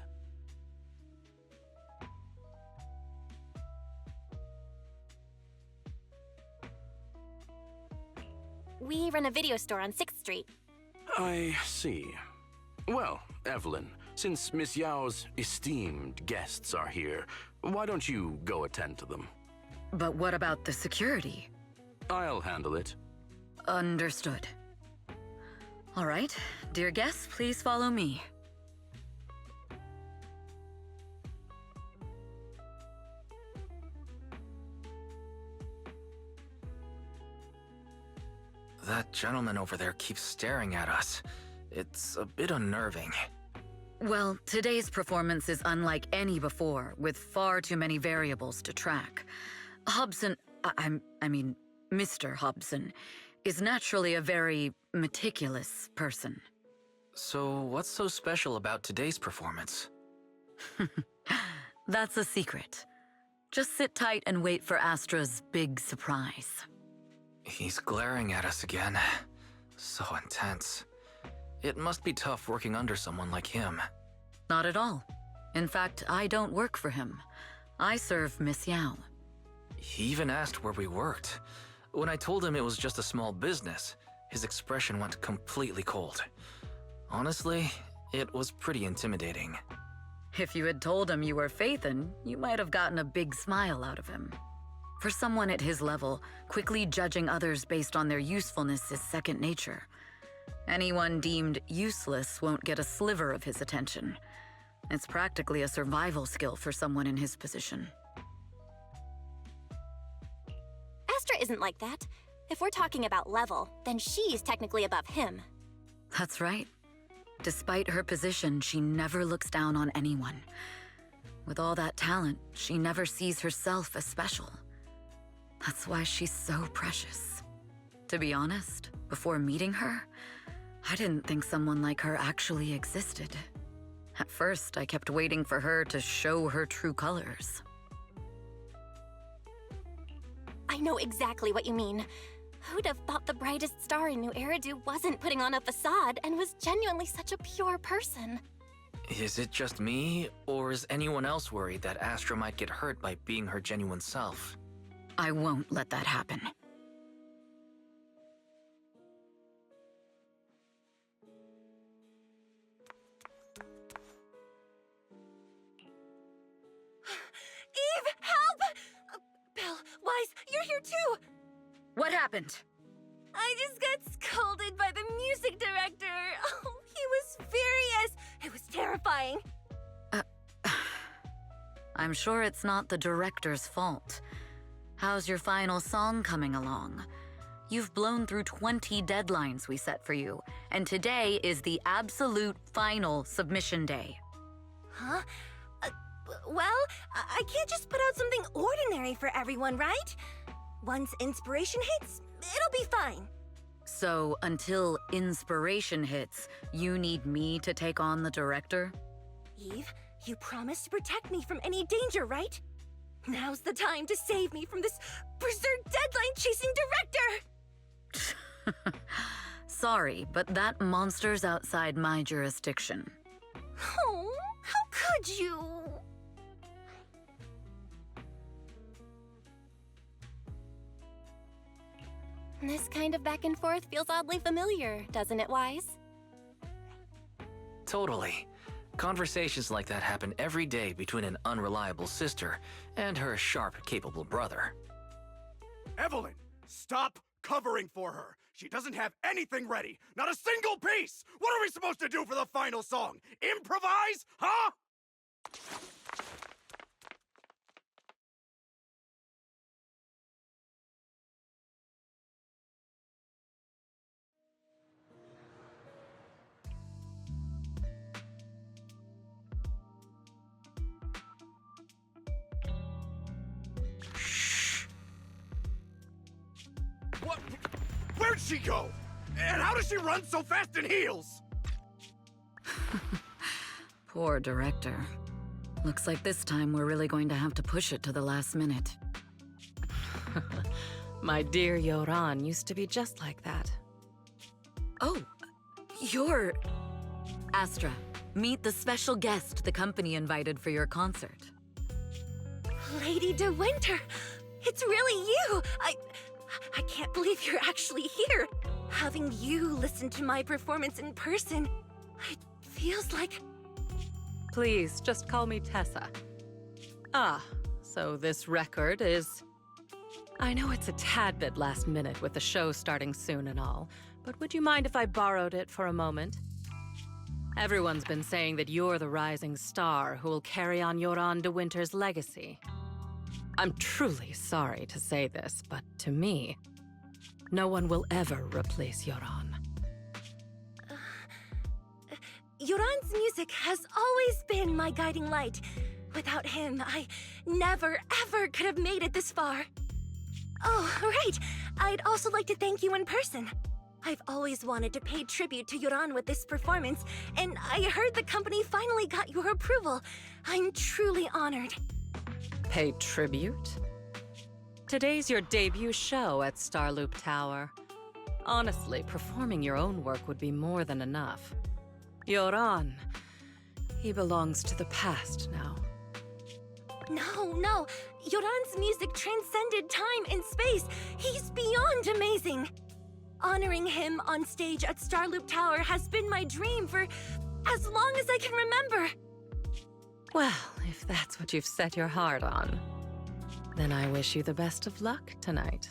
Speaker 7: We run a video store on 6th Street.
Speaker 10: I see. Well, Evelyn, since Miss Yao's esteemed guests are here, why don't you go attend to them?
Speaker 8: But what about the security?
Speaker 10: I'll handle it.
Speaker 8: Understood. All right, dear guests, please follow me.
Speaker 5: That gentleman over there keeps staring at us. It's a bit unnerving.
Speaker 8: Well, today's performance is unlike any before, with far too many variables to track. Hobson, I mean, Mr. Hobson, is naturally a very meticulous person.
Speaker 5: So what's so special about today's performance?
Speaker 8: That's a secret. Just sit tight and wait for Astra's big surprise.
Speaker 5: He's glaring at us again. So intense. It must be tough working under someone like him.
Speaker 8: Not at all. In fact, I don't work for him. I serve Miss Yao.
Speaker 5: He even asked where we worked. When I told him it was just a small business, his expression went completely cold. Honestly, it was pretty intimidating.
Speaker 8: If you had told him you were Faithen, you might have gotten a big smile out of him. For someone at his level, quickly judging others based on their usefulness is second nature. Anyone deemed useless won't get a sliver of his attention. It's practically a survival skill for someone in his position.
Speaker 7: Astra isn't like that. If we're talking about level, then she's technically above him.
Speaker 8: That's right. Despite her position, she never looks down on anyone. With all that talent, she never sees herself as special. That's why she's so precious. To be honest, before meeting her, I didn't think someone like her actually existed. At first, I kept waiting for her to show her true colors.
Speaker 7: I know exactly what you mean. Who'd have thought the brightest star in New Eridu wasn't putting on a facade and was genuinely such a pure person?
Speaker 5: Is it just me, or is anyone else worried that Astra might get hurt by being her genuine self?
Speaker 8: I won't let that happen. happened?
Speaker 2: I just got scolded by the music director. Oh, he was furious. It was terrifying.
Speaker 8: I'm sure it's not the director's fault. How's your final song coming along? You've blown through 20 deadlines we set for you, and today is the absolute final submission day.
Speaker 2: Huh? Well, I can't just put out something ordinary for everyone, right? Once inspiration hits, it'll be fine.
Speaker 8: So, until inspiration hits, you need me to take on the director?
Speaker 2: Eve, you promised to protect me from any danger, right? Now's the time to save me from this berserk deadline-chasing director!
Speaker 8: Sorry, but that monster's outside my jurisdiction.
Speaker 2: Oh, how could you?
Speaker 7: This kind of back and forth feels oddly familiar, doesn't it, Wise?
Speaker 5: Totally. Conversations like that happen every day between an unreliable sister and her sharp, capable brother.
Speaker 4: Evelyn, stop covering for her. She doesn't have anything ready. Not a single piece. What are we supposed to do for the final song? Improvise? Huh? What? Where'd she go? And how does she run so fast in heels?
Speaker 8: Poor director. Looks like this time we're really going to have to push it to the last minute.
Speaker 11: My dear Yoran used to be just like that.
Speaker 8: Oh, you're... Astra, meet the special guest the company invited for your concert.
Speaker 2: Lady De Winter, it's really you! I can't believe you're actually here. Having you listen to my performance in person, it feels like...
Speaker 11: Please, just call me Tessa. Ah, so this record is... I know it's a tad bit last minute with the show starting soon and all, but would you mind if I borrowed it for a moment? Everyone's been saying that you're the rising star who will carry on Yoran De Winter's legacy. I'm truly sorry to say this, but to me, no one will ever replace Yoran.
Speaker 2: Yoran's music has always been my guiding light. Without him, I never, ever could have made it this far. Oh, right. I'd also like to thank you in person. I've always wanted to pay tribute to Yoran with this performance, and I heard the company finally got your approval. I'm truly honored.
Speaker 11: Pay tribute? Today's your debut show at Starloop Tower. Honestly, performing your own work would be more than enough. Yoran, he belongs to the past now.
Speaker 2: No. Yoran's music transcended time and space. He's beyond amazing. Honoring him on stage at Starloop Tower has been my dream for as long as I can remember.
Speaker 11: Well, if that's what you've set your heart on, then I wish you the best of luck tonight.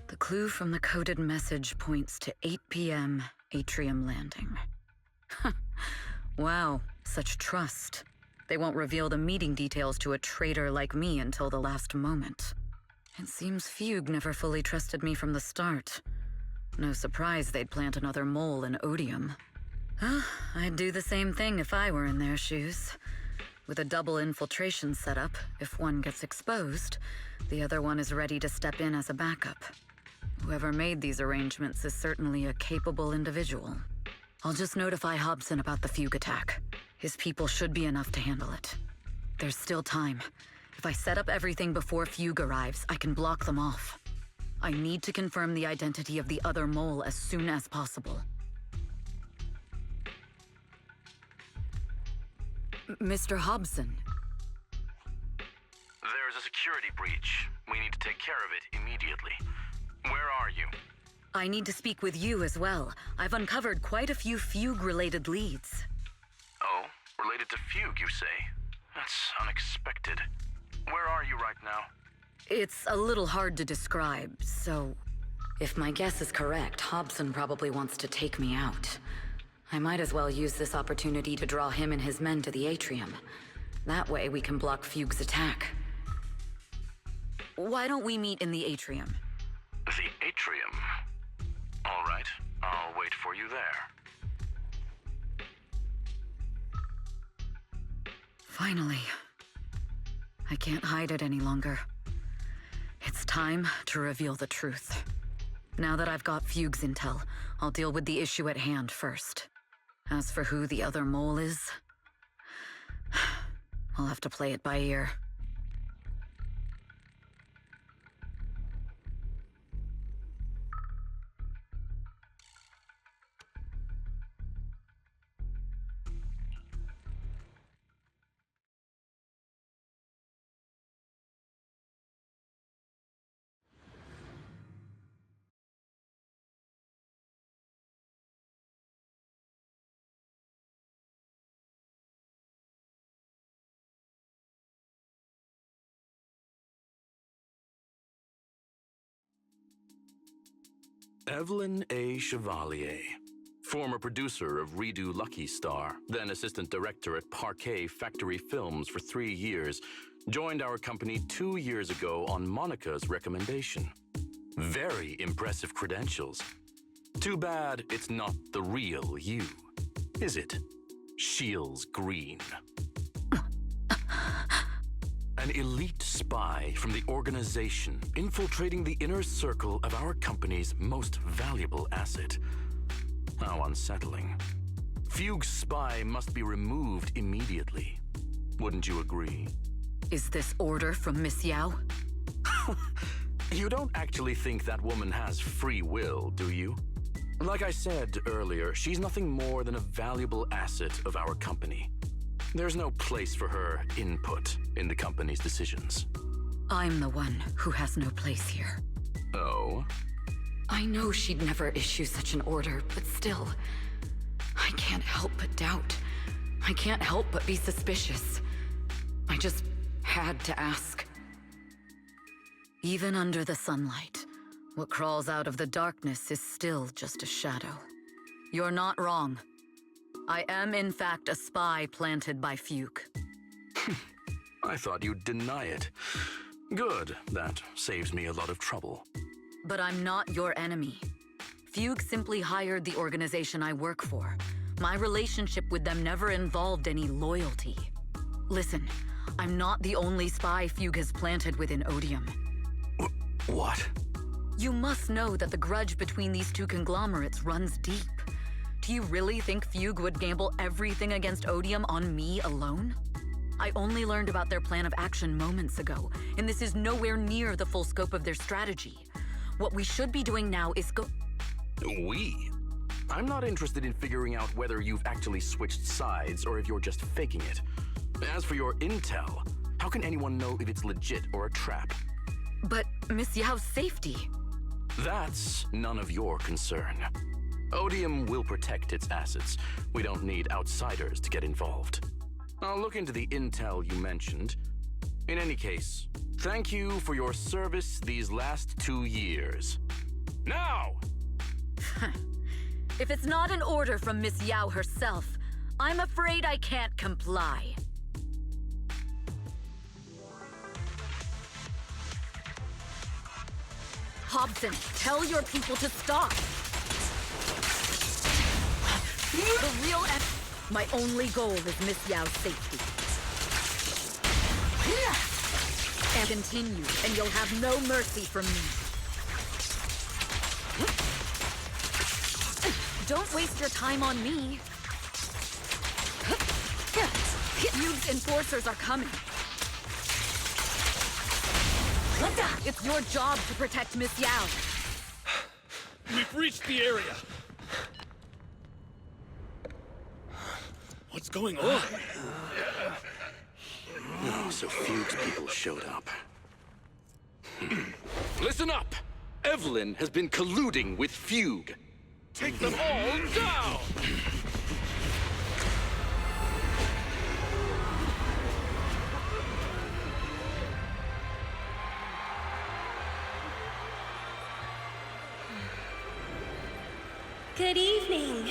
Speaker 8: The clue from the coded message points to 8 p.m. Atrium Landing. Wow, such trust. They won't reveal the meeting details to a traitor like me until the last moment. It seems Fugue never fully trusted me from the start. No surprise they'd plant another mole in Odium. I'd do the same thing if I were in their shoes. With a double infiltration setup, if one gets exposed, the other one is ready to step in as a backup. Whoever made these arrangements is certainly a capable individual. I'll just notify Hobson about the Fugue attack. His people should be enough to handle it. There's still time. If I set up everything before Fugue arrives, I can block them off. I need to confirm the identity of the other mole as soon as possible. Mr. Hobson.
Speaker 10: There's a security breach. We need to take care of it immediately. Where are you?
Speaker 8: I need to speak with you as well. I've uncovered quite a few Fugue-related leads.
Speaker 10: Oh, related to Fugue, you say? That's unexpected. Where are you right now?
Speaker 8: It's a little hard to describe, so... If my guess is correct, Hobson probably wants to take me out. I might as well use this opportunity to draw him and his men to the Atrium. That way we can block Fugue's attack. Why don't we meet in the Atrium?
Speaker 10: The Atrium? All right, I'll wait for you there.
Speaker 8: Finally. I can't hide it any longer. It's time to reveal the truth. Now that I've got Fugue's intel, I'll deal with the issue at hand first. As for who the other mole is, I'll have to play it by ear.
Speaker 10: Evelyn A. Chevalier, former producer of Redo Lucky Star, then assistant director at Parquet Factory Films for 3 years, joined our company 2 years ago on Monica's recommendation. Very impressive credentials. Too bad it's not the real you, is it? Shields Green. An elite spy from the organization infiltrating the inner circle of our company's most valuable asset. How unsettling. Fugue's spy must be removed immediately. Wouldn't you agree?
Speaker 8: Is this order from Miss Yao?
Speaker 10: You don't actually think that woman has free will, do you? Like I said earlier, she's nothing more than a valuable asset of our company. There's no place for her input in the company's decisions.
Speaker 8: I'm the one who has no place here.
Speaker 10: Oh?
Speaker 8: I know she'd never issue such an order, but still, I can't help but doubt. I can't help but be suspicious. I just had to ask. Even under the sunlight, what crawls out of the darkness is still just a shadow. You're not wrong. I am, in fact, a spy planted by Fugue.
Speaker 10: I thought you'd deny it. Good, that saves me a lot of trouble.
Speaker 8: But I'm not your enemy. Fugue simply hired the organization I work for. My relationship with them never involved any loyalty. Listen, I'm not the only spy Fugue has planted within Odium.
Speaker 10: What?
Speaker 8: You must know that the grudge between these two conglomerates runs deep. Do you really think Fugue would gamble everything against Odium on me alone? I only learned about their plan of action moments ago, and this is nowhere near the full scope of their strategy. What we should be doing now is
Speaker 10: We? I'm not interested in figuring out whether you've actually switched sides or if you're just faking it. As for your intel, how can anyone know if it's legit or a trap?
Speaker 8: But Miss Yao's safety...
Speaker 10: That's none of your concern. Odium will protect its assets. We don't need outsiders to get involved. I'll look into the intel you mentioned. In any case, thank you for your service these last 2 years. Now!
Speaker 8: If it's not an order from Miss Yao herself, I'm afraid I can't comply. Hobson, tell your people to stop! The real my only goal is Miss Yao's safety. And continue, and you'll have no mercy from me. Don't waste your time on me. Fugue's enforcers are coming. It's your job to protect Miss Yao.
Speaker 12: We've reached the area. What's going on?
Speaker 10: Oh, so Fugue's people showed up.
Speaker 12: Listen up! Evelyn has been colluding with Fugue. Take them all down!
Speaker 2: Good evening,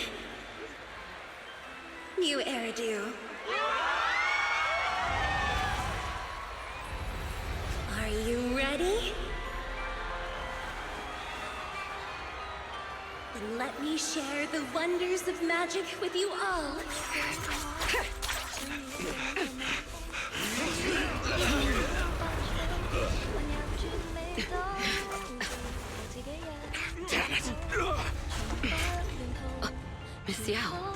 Speaker 2: new Eridu. Are you ready? Then let me share the wonders of magic with you all.
Speaker 10: Damn it!
Speaker 8: Miss Yao.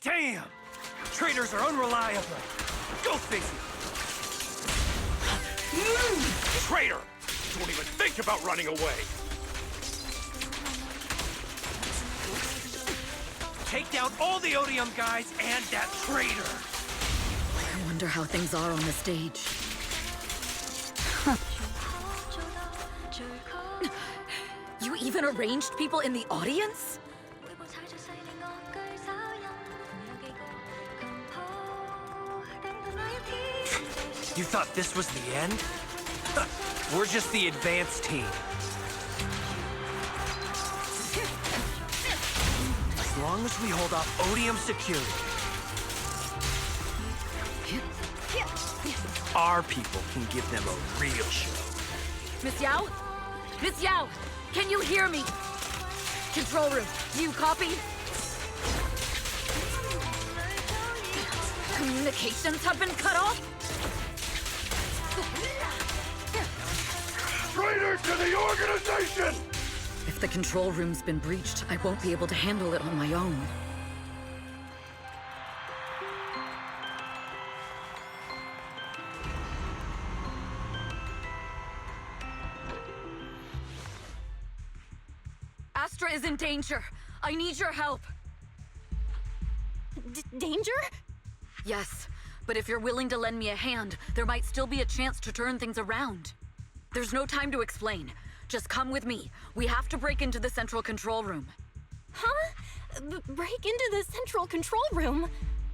Speaker 13: Damn! Traitors are unreliable. Go fix it.
Speaker 4: Traitor! Don't even think about running away!
Speaker 13: Take down all the Odium guys and that traitor!
Speaker 8: I wonder how things are on the stage. You even arranged people in the audience?
Speaker 13: You thought this was the end? We're just the advanced team. As long as we hold off Odium security, our people can give them a real show.
Speaker 8: Miss Yao? Miss Yao, can you hear me? Control room, do you copy? Communications have been cut off?
Speaker 4: Traitor to the organization!
Speaker 8: If the control room's been breached, I won't be able to handle it on my own. Astra is in danger. I need your help.
Speaker 7: Danger?
Speaker 8: Yes, but if you're willing to lend me a hand, there might still be a chance to turn things around. There's no time to explain. Just come with me. We have to break into the central control room.
Speaker 7: Huh? Break into the central control room?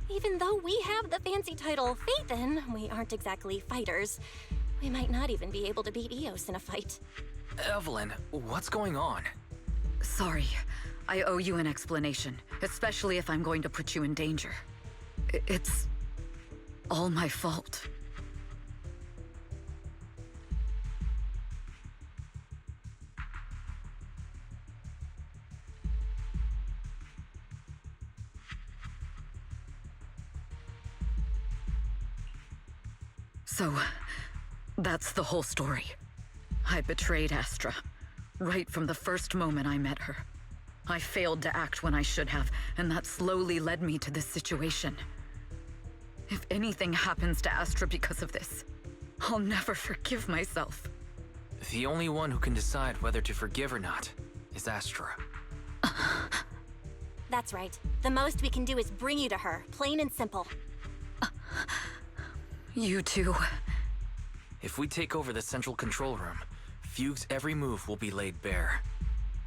Speaker 7: Even though we have the fancy title Phaethon, we aren't exactly fighters. We might not even be able to beat Eos in a fight.
Speaker 5: Evelyn, what's going on?
Speaker 8: Sorry. I owe you an explanation, especially if I'm going to put you in danger. It's all my fault. So, that's the whole story. I betrayed Astra, right from the first moment I met her. I failed to act when I should have, and that slowly led me to this situation. If anything happens to Astra because of this, I'll never forgive myself.
Speaker 5: The only one who can decide whether to forgive or not is Astra.
Speaker 7: That's right. The most we can do is bring you to her, plain and simple.
Speaker 8: You too.
Speaker 5: If we take over the central control room, Fugue's every move will be laid bare.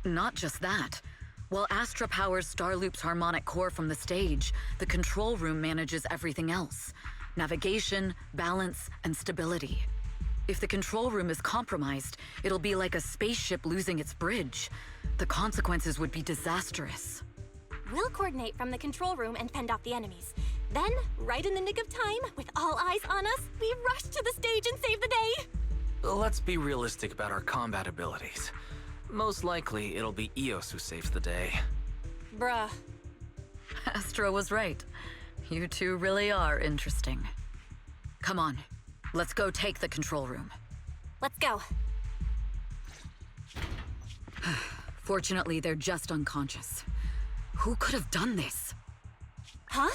Speaker 8: Not just that. While Astra powers Starloop's harmonic core from the stage, the control room manages everything else. Navigation, balance, and stability. If the control room is compromised, it'll be like a spaceship losing its bridge. The consequences would be disastrous.
Speaker 7: We'll coordinate from the control room and fend off the enemies. Then, right in the nick of time, with all eyes on us, we rush to the stage and save the day!
Speaker 5: Let's be realistic about our combat abilities. Most likely, it'll be Eos who saves the day.
Speaker 7: Bruh.
Speaker 8: Astra was right. You two really are interesting. Come on, let's go take the control room.
Speaker 7: Let's go.
Speaker 8: Fortunately, they're just unconscious. Who could have done this?
Speaker 7: Huh?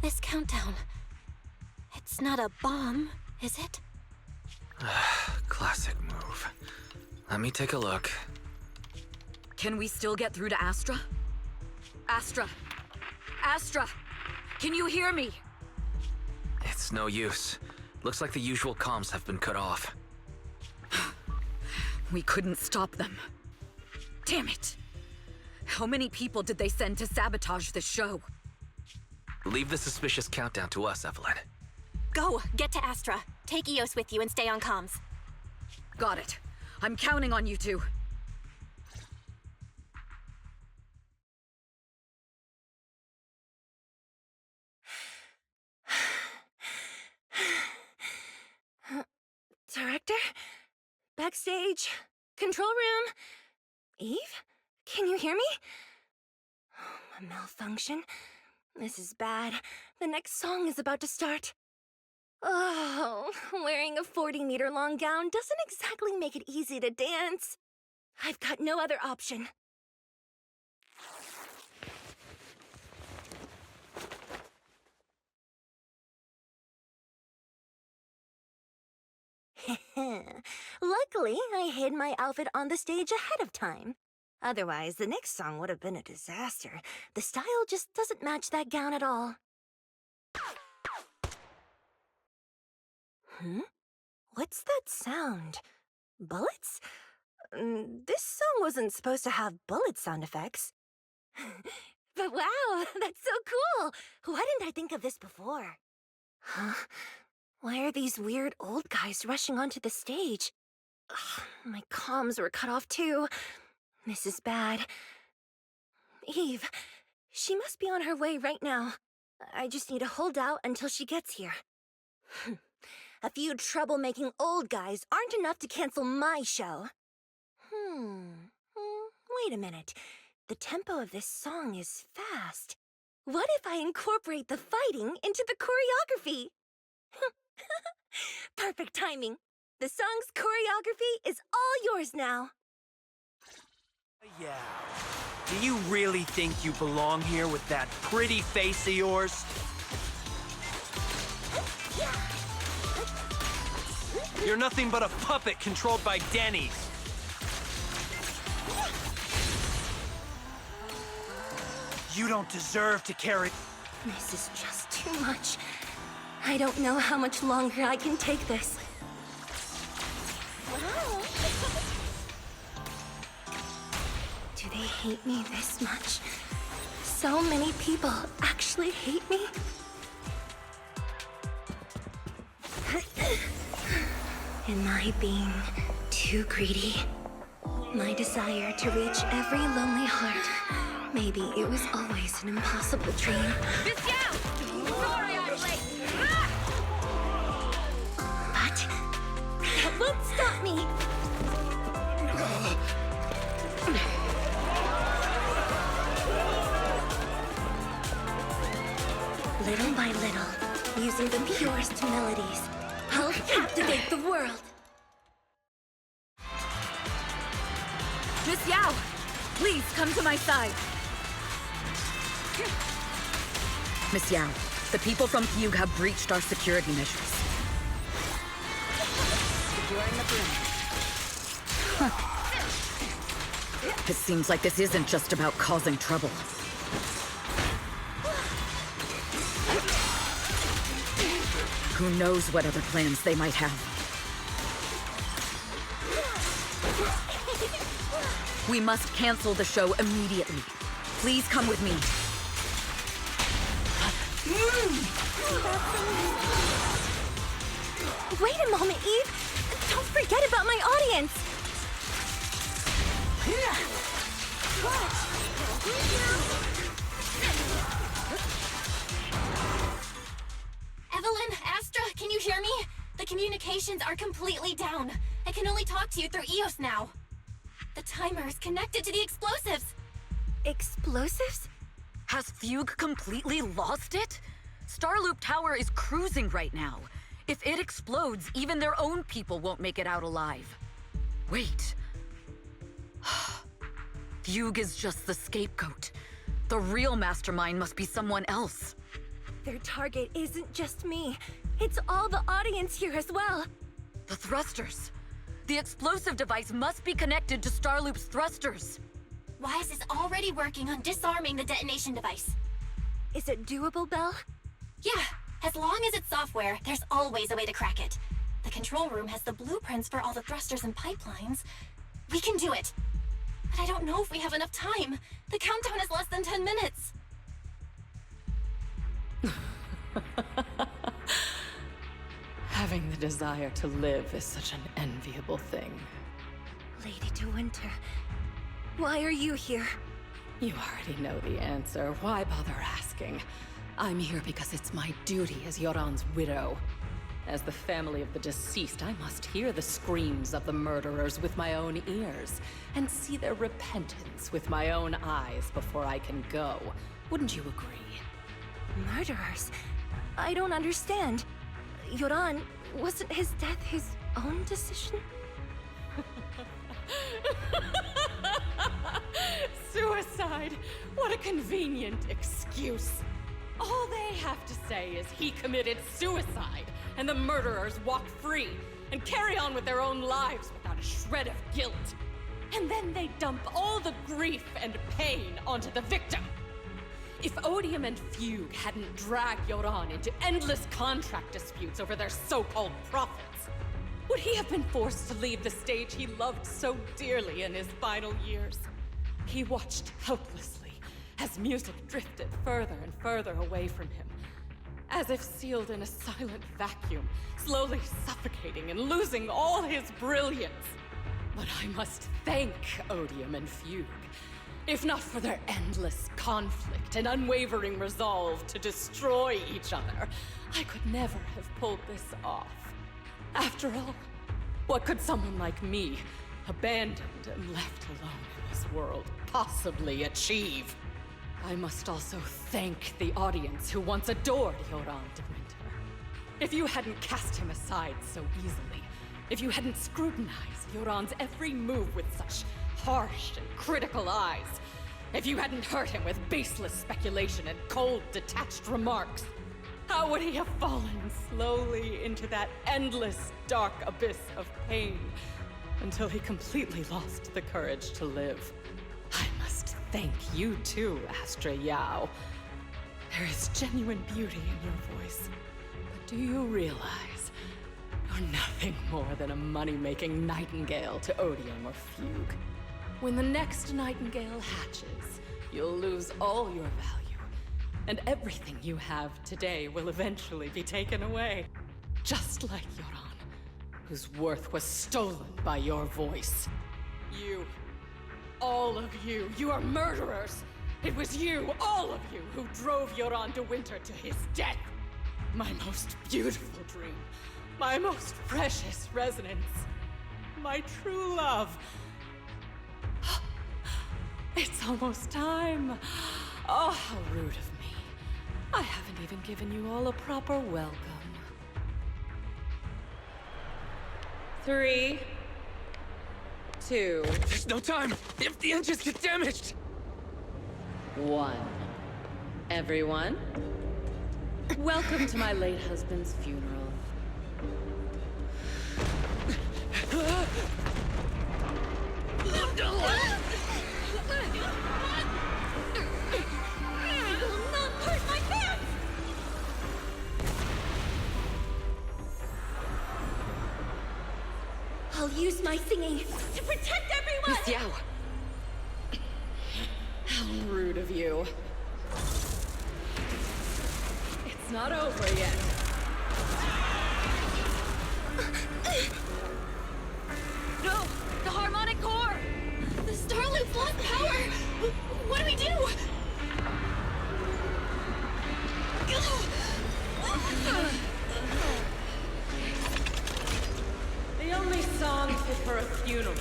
Speaker 7: This countdown... It's not a bomb, is it?
Speaker 5: Classic move. Let me take a look.
Speaker 8: Can we still get through to Astra? Astra! Astra! Can you hear me?
Speaker 5: It's no use. Looks like the usual comms have been cut off.
Speaker 8: We couldn't stop them. Damn it! How many people did they send to sabotage the show?
Speaker 5: Leave the suspicious countdown to us, Evelyn.
Speaker 7: Go! Get to Astra. Take Eos with you and stay on comms.
Speaker 8: Got it. I'm counting on you two.
Speaker 2: Director? Backstage? Control room? Eve? Can you hear me? A malfunction? This is bad. The next song is about to start. Oh, wearing a 40-meter long gown doesn't exactly make it easy to dance. I've got no other option. Luckily, I hid my outfit on the stage ahead of time. Otherwise, the next song would have been a disaster. The style just doesn't match that gown at all. What's that sound? Bullets? This song wasn't supposed to have bullet sound effects. But wow, that's so cool! Why didn't I think of this before? Huh? Why are these weird old guys rushing onto the stage? Ugh, my comms were cut off too. This is bad. Eve, she must be on her way right now. I just need to hold out until she gets here. A few troublemaking old guys aren't enough to cancel my show. Wait a minute. The tempo of this song is fast. What if I incorporate the fighting into the choreography? Perfect timing. The song's choreography is all yours now.
Speaker 13: Yeah. Do you really think you belong here with that pretty face of yours? You're nothing but a puppet controlled by Denny's. You don't deserve to carry...
Speaker 2: This is just too much. I don't know how much longer I can take this. Wow. Do they hate me this much? So many people actually hate me? Am I being too greedy? My desire to reach every lonely heart. Maybe it was always an impossible dream.
Speaker 3: Bastion! Sorry I'm late!
Speaker 2: But that won't stop me! Little by little, using the purest melodies, I'll captivate the world.
Speaker 8: Miss Yao, please come to my side. Miss Yao, the people from Fugue have breached our security measures. Securing the perimeter. It seems like this isn't just about causing trouble. Who knows what other plans they might have. We must cancel the show immediately. Please come with me.
Speaker 2: Wait a moment, Eve! Don't forget about my audience!
Speaker 7: Evelyn, Astra, can you hear me? The communications are completely down. I can only talk to you through EOS now. The timer is connected to the explosives.
Speaker 2: Explosives?
Speaker 8: Has Fugue completely lost it? Starloop Tower is cruising right now. If it explodes, even their own people won't make it out alive. Wait. Fugue is just the scapegoat. The real mastermind must be someone else.
Speaker 2: Their target isn't just me. It's all the audience here as well.
Speaker 8: The thrusters. The explosive device must be connected to Starloop's thrusters.
Speaker 7: Wise is already working on disarming the detonation device.
Speaker 2: Is it doable, Belle?
Speaker 7: Yeah, as long as it's software, there's always a way to crack it. The control room has the blueprints for all the thrusters and pipelines. We can do it. But I don't know if we have enough time. The countdown is less than 10 minutes.
Speaker 11: Having the desire to live is such an enviable thing.
Speaker 2: Lady De Winter, why are you here?
Speaker 11: You already know the answer. Why bother asking? I'm here because it's my duty as Yoran's widow. As the family of the deceased, I must hear the screams of the murderers with my own ears, and see their repentance with my own eyes before I can go. Wouldn't you agree?
Speaker 2: Murderers? I don't understand. Yoran, wasn't his death his own decision?
Speaker 11: Suicide! What a convenient excuse. All they have to say is he committed suicide, and the murderers walk free and carry on with their own lives without a shred of guilt. And then they dump all the grief and pain onto the victim. If Odium and Fugue hadn't dragged Yoran into endless contract disputes over their so-called profits, would he have been forced to leave the stage he loved so dearly in his final years? He watched helplessly as music drifted further and further away from him, as if sealed in a silent vacuum, slowly suffocating and losing all his brilliance. But I must thank Odium and Fugue. If not for their endless conflict and unwavering resolve to destroy each other, I could never have pulled this off. After all, what could someone like me, abandoned and left alone in this world, possibly achieve? I must also thank the audience who once adored Yoran de Winter. If you hadn't cast him aside so easily, if you hadn't scrutinized Yoran's every move with such harsh and critical eyes, if you hadn't hurt him with baseless speculation and cold, detached remarks, how would he have fallen slowly into that endless, dark abyss of pain until he completely lost the courage to live? I must thank you too, Astra Yao. There is genuine beauty in your voice, but do you realize you're nothing more than a money-making nightingale to Odium or Fugue? When the next nightingale hatches, you'll lose all your value, and everything you have today will eventually be taken away. Just like Yoran, whose worth was stolen by your voice. You, all of you, you are murderers! It was you, all of you, who drove Yoran de Winter to his death! My most beautiful dream, my most precious resonance, my true love. It's almost time. Oh, how rude of me. I haven't even given you all a proper welcome. 3, 2...
Speaker 5: There's no time! If the engines get damaged!
Speaker 11: 1. Everyone, welcome to my late husband's funeral.
Speaker 2: I'll use my singing to protect everyone!
Speaker 11: Miss Yao! How rude of you. It's not over yet.
Speaker 7: No! The harmonic core! The Star Loop's lost power! What do we do?
Speaker 11: The only song fit for a funeral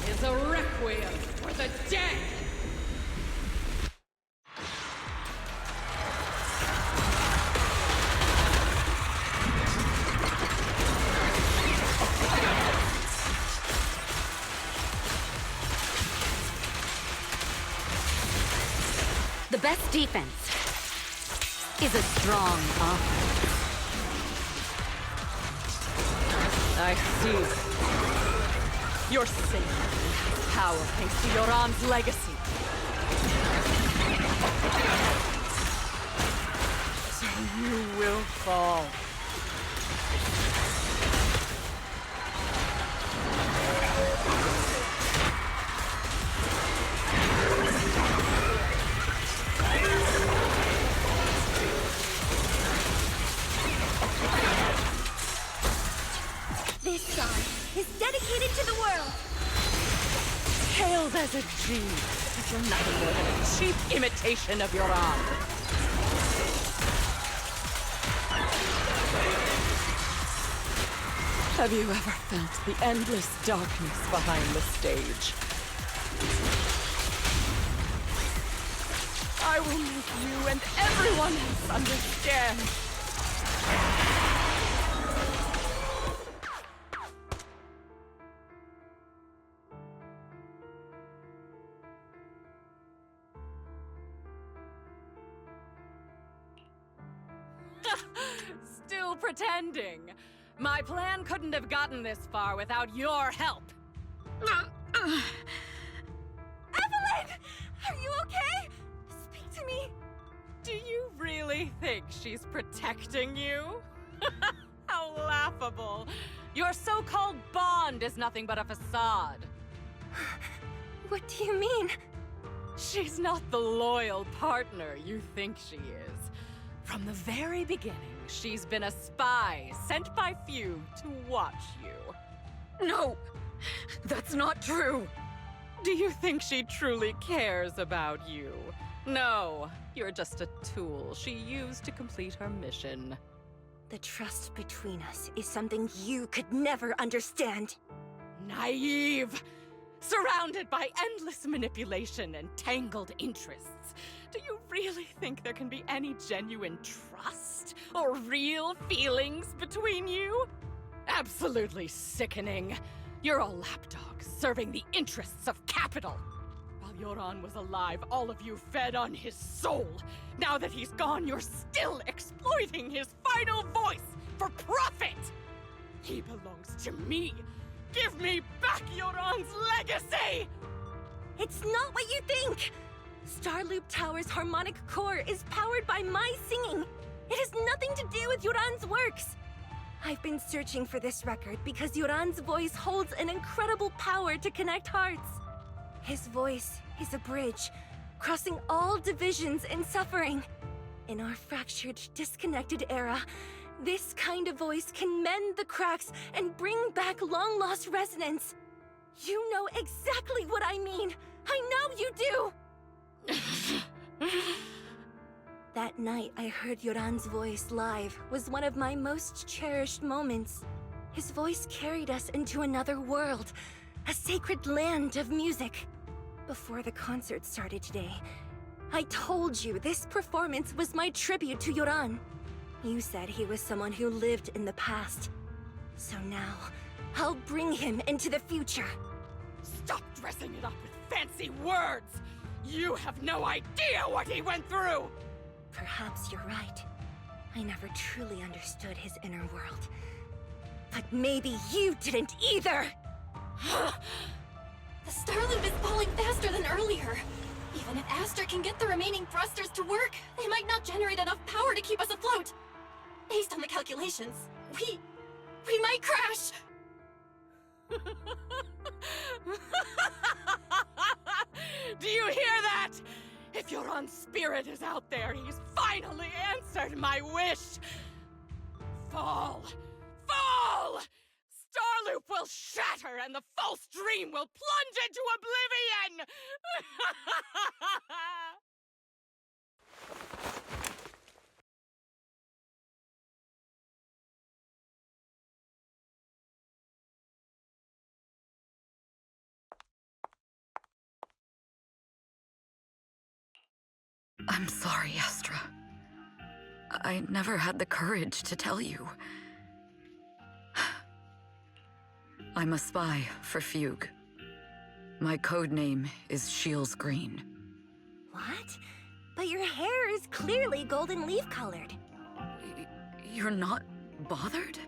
Speaker 11: is a requiem for the dead!
Speaker 9: The best defense is a strong offense.
Speaker 11: I see. Your sacred power thanks to Yoran's legacy. So you will fall.
Speaker 2: This song is dedicated to the world!
Speaker 11: Hailed as a genius, but you're nothing more than a cheap imitation of Yoran. Have you ever felt the endless darkness behind the stage? I will make you and everyone else understand. pretending. My plan couldn't have gotten this far without your help.
Speaker 2: Evelyn! Are you okay? Speak to me.
Speaker 11: Do you really think she's protecting you? How laughable. Your so-called bond is nothing but a facade.
Speaker 2: What do you mean?
Speaker 11: She's not the loyal partner you think she is. From the very beginning, she's been a spy sent by few to watch you.
Speaker 8: No! That's not true!
Speaker 11: Do you think she truly cares about you? No, you're just a tool she used to complete her mission.
Speaker 2: The trust between us is something you could never understand.
Speaker 11: Naive! Surrounded by endless manipulation and tangled interests. Do you really think there can be any genuine trust or real feelings between you? Absolutely sickening. You're a lapdog serving the interests of capital. While Yoran was alive, all of you fed on his soul. Now that he's gone, you're still exploiting his final voice for profit. He belongs to me. Give me back Yoran's legacy!
Speaker 2: It's not what you think! Starloop Tower's harmonic core is powered by my singing. It has nothing to do with Yoran's works. I've been searching for this record because Yoran's voice holds an incredible power to connect hearts. His voice is a bridge, crossing all divisions and suffering. In our fractured, disconnected era, this kind of voice can mend the cracks and bring back long-lost resonance. You know exactly what I mean. I know you do! That night I heard Yoran's voice live was one of my most cherished moments. His voice carried us into another world, a sacred land of music. Before the concert started today, I told you this performance was my tribute to Yoran. You said he was someone who lived in the past. So now, I'll bring him into the future.
Speaker 11: Stop dressing it up with fancy words! You have no idea what he went through!
Speaker 2: Perhaps you're right. I never truly understood his inner world. But maybe you didn't either!
Speaker 7: The Starloop is falling faster than earlier. Even if Astra can get the remaining thrusters to work, they might not generate enough power to keep us afloat. Based on the calculations, we might crash!
Speaker 11: Do you hear that? If Yoran's spirit is out there, he's finally answered my wish! Fall! Fall! Starloop will shatter and the false dream will plunge into oblivion!
Speaker 8: I'm sorry, Astra. I never had the courage to tell you. I'm a spy for Fugue. My code name is Shields Green.
Speaker 2: What? But your hair is clearly golden leaf-colored.
Speaker 8: You're not bothered?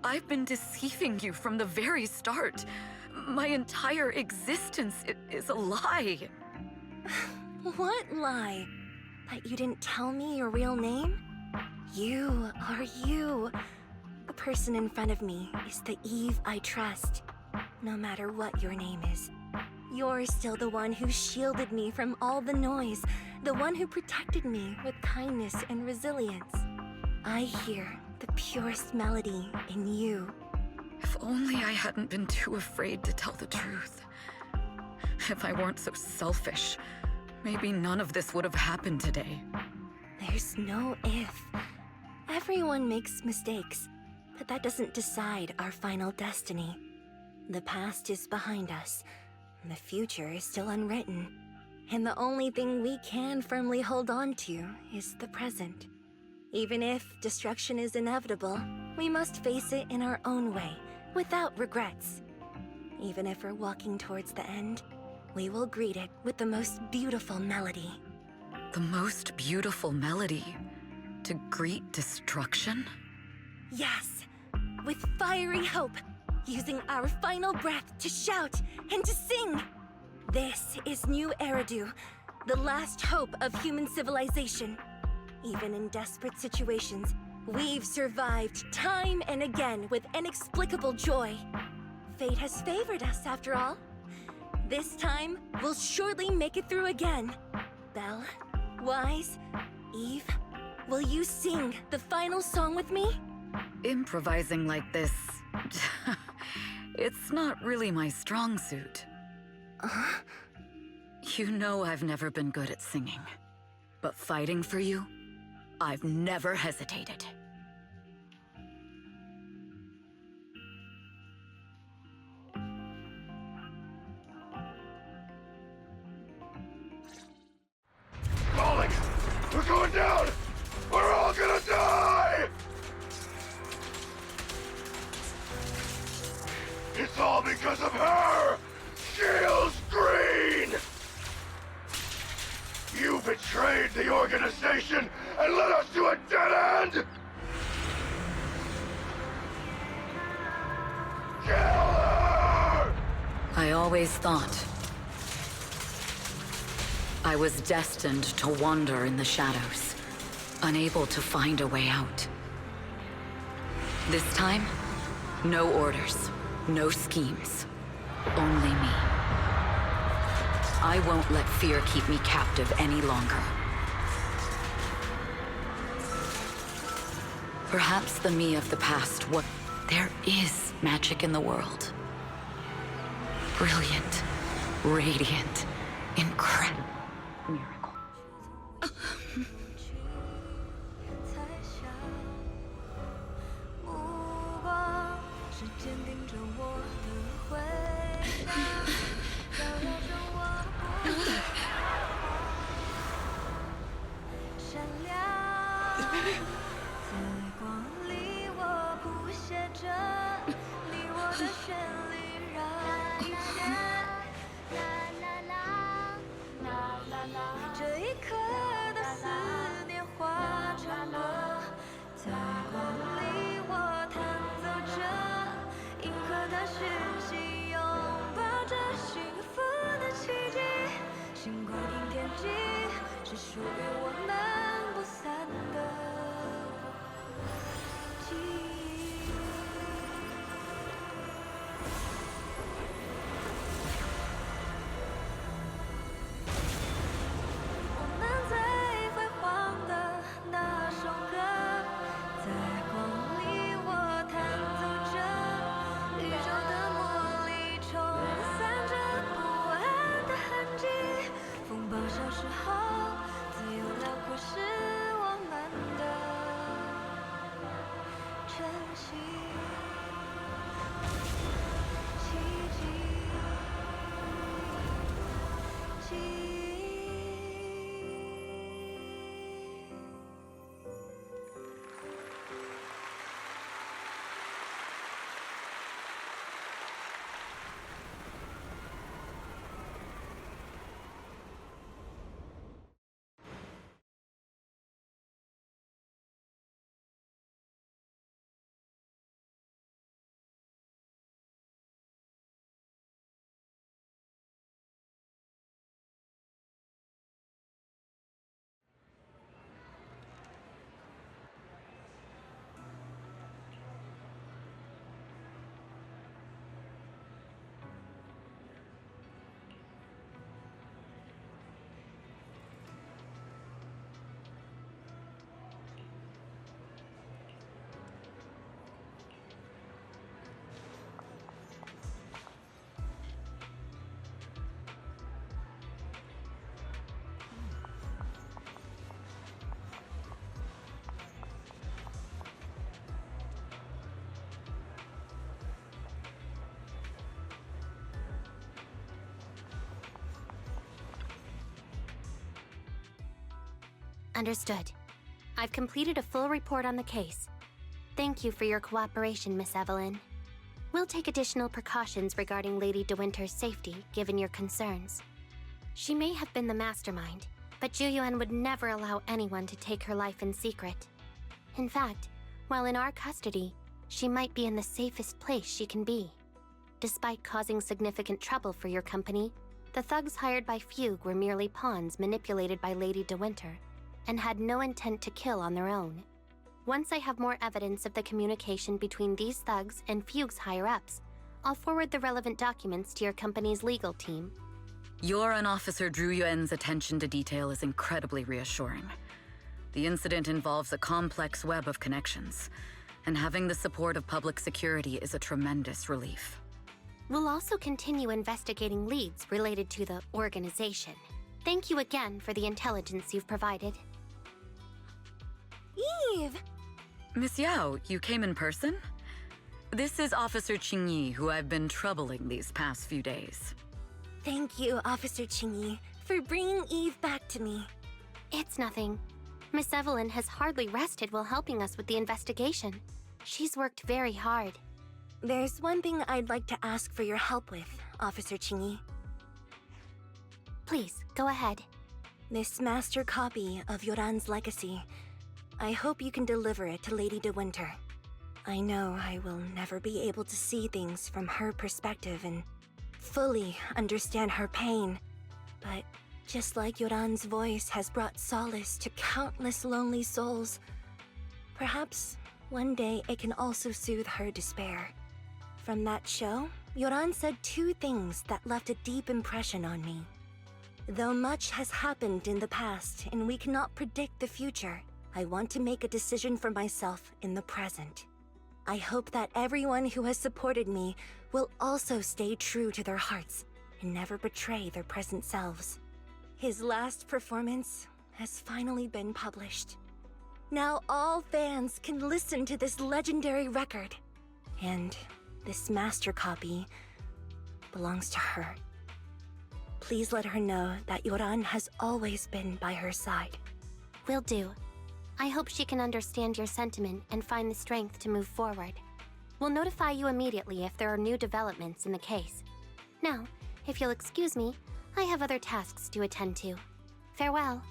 Speaker 8: I've been deceiving you from the very start. My entire existence is a lie.
Speaker 2: What lie? That you didn't tell me your real name? You are you. The person in front of me is the Eve I trust. No matter what your name is. You're still the one who shielded me from all the noise. The one who protected me with kindness and resilience. I hear the purest melody in you.
Speaker 8: If only I hadn't been too afraid to tell the truth. If I weren't so selfish, maybe none of this would have happened today.
Speaker 2: There's no if. Everyone makes mistakes, but that doesn't decide our final destiny. The past is behind us. The future is still unwritten. And the only thing we can firmly hold on to is the present. Even if destruction is inevitable, we must face it in our own way, without regrets. Even if we're walking towards the end, we will greet it with the most beautiful melody.
Speaker 8: The most beautiful melody? To greet destruction?
Speaker 2: Yes, with fiery hope, using our final breath to shout and to sing. This is new Eridu, the last hope of human civilization. Even in desperate situations, we've survived time and again with inexplicable joy. Fate has favored us after all. This time, we'll surely make it through again. Belle, Wise, Eve, will you sing the final song with me?
Speaker 8: Improvising like this... it's not really my strong suit. You know I've never been good at singing. But fighting for you, I've never hesitated.
Speaker 4: Falling! We're going down! We're all gonna die! It's all because of her! Shield's green! You betrayed the organization and led us to a dead end! Kill her!
Speaker 8: I always thought I was destined to wander in the shadows, unable to find a way out. This time, no orders, no schemes, only me. I won't let fear keep me captive any longer. Perhaps the me of the past, there is magic in the world. Brilliant, radiant, incredible. Miracle.
Speaker 14: 'Understood. I've completed a full report on the case. Thank you for your cooperation, Miss Evelyn. We'll take additional precautions regarding Lady De Winter's safety, given your concerns. She may have been the mastermind, but Juyuan would never allow anyone to take her life in secret. In fact, While in our custody, she might be in the safest place she can be. Despite causing significant trouble for your company, the thugs hired by Fugue were merely pawns manipulated by Lady De Winter, and had no intent to kill on their own. Once I have more evidence of the communication between these thugs and Fugue's higher-ups, I'll forward the relevant documents to your company's legal team.
Speaker 8: Your and Officer Zhu Yuan's attention to detail is incredibly reassuring. The incident involves a complex web of connections, and having the support of public security is a tremendous relief.
Speaker 14: We'll also continue investigating leads related to the organization. Thank you again for the intelligence you've provided.
Speaker 2: Eve!
Speaker 8: Miss Yao, you came in person? This is Officer Qingyi, who I've been troubling these past few days.
Speaker 2: Thank you, Officer Qingyi, for bringing Eve back to me.
Speaker 14: It's nothing. Miss Evelyn has hardly rested while helping us with the investigation. She's worked very hard.
Speaker 2: There's one thing I'd like to ask for your help with, Officer Qingyi.
Speaker 14: Please, go ahead.
Speaker 2: This master copy of Yoran's legacy. I hope you can deliver it to Lady De Winter. I know I will never be able to see things from her perspective and fully understand her pain, but just like Yoran's voice has brought solace to countless lonely souls, perhaps one day it can also soothe her despair. From that show, Yoran said two things that left a deep impression on me. Though much has happened in the past and we cannot predict the future, I want to make a decision for myself in the present. I hope that everyone who has supported me will also stay true to their hearts and never betray their present selves. His last performance has finally been published. Now all fans can listen to this legendary record. And this master copy belongs to her. Please let her know that Yoran has always been by her side.
Speaker 14: Will do. I hope she can understand your sentiment and find the strength to move forward. We'll notify you immediately if there are new developments in the case. Now, if you'll excuse me, I have other tasks to attend to. Farewell.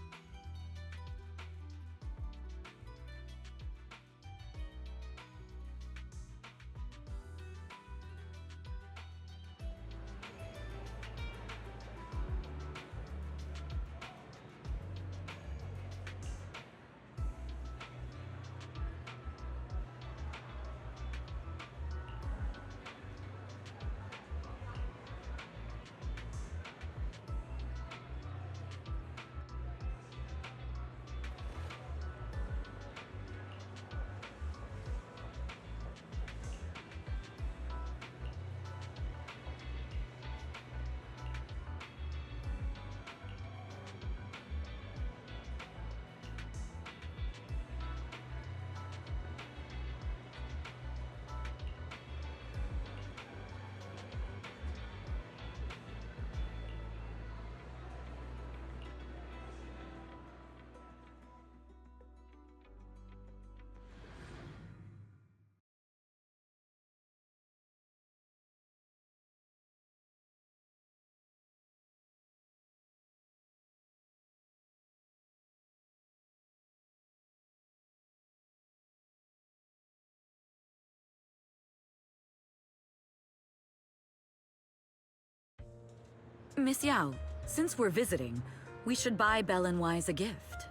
Speaker 8: Miss Yao, since we're visiting, we should buy Belle and Wise a gift.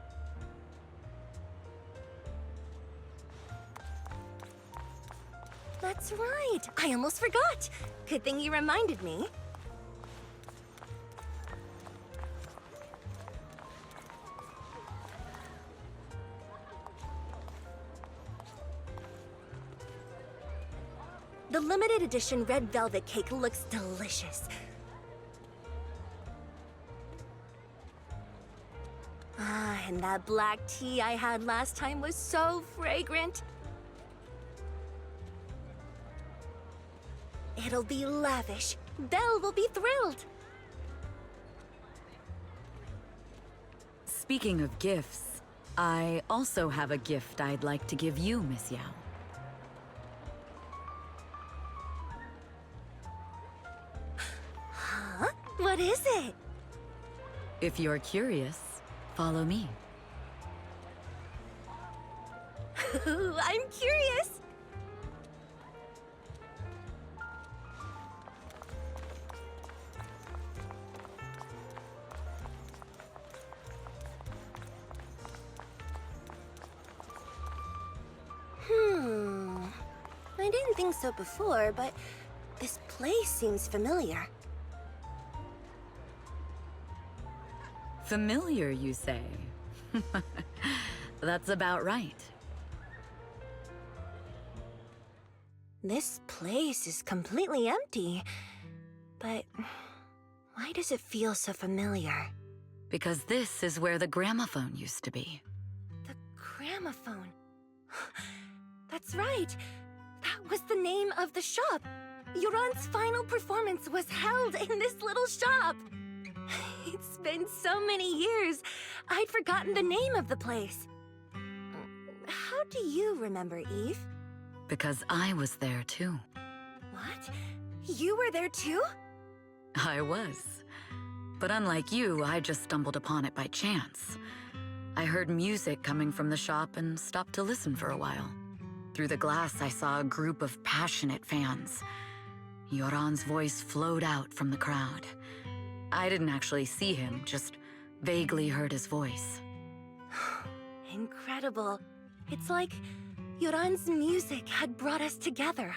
Speaker 2: That's right! I almost forgot! Good thing you reminded me. The limited edition red velvet cake looks delicious. Ah, and that black tea I had last time was so fragrant. It'll be lavish. Belle will be thrilled.
Speaker 8: Speaking of gifts, I also have a gift I'd like to give you, Miss Yao.
Speaker 2: Huh? What is it?
Speaker 8: If you're curious, follow me.
Speaker 2: I'm curious. I didn't think so before, but this place seems familiar.
Speaker 8: Familiar, you say? That's about right.
Speaker 2: This place is completely empty. But why does it feel so familiar?
Speaker 8: Because this is where the gramophone used to be.
Speaker 2: The gramophone. That's right. That was the name of the shop. Yoran's final performance was held in this little shop. It's been so many years, I'd forgotten the name of the place. How do you remember, Eve?
Speaker 8: Because I was there too.
Speaker 2: What? You were there too?
Speaker 8: I was. But unlike you, I just stumbled upon it by chance. I heard music coming from the shop and stopped to listen for a while. Through the glass, I saw a group of passionate fans. Yoran's voice flowed out from the crowd. I didn't actually see him, just vaguely heard his voice.
Speaker 2: Incredible. It's like Yoran's music had brought us together.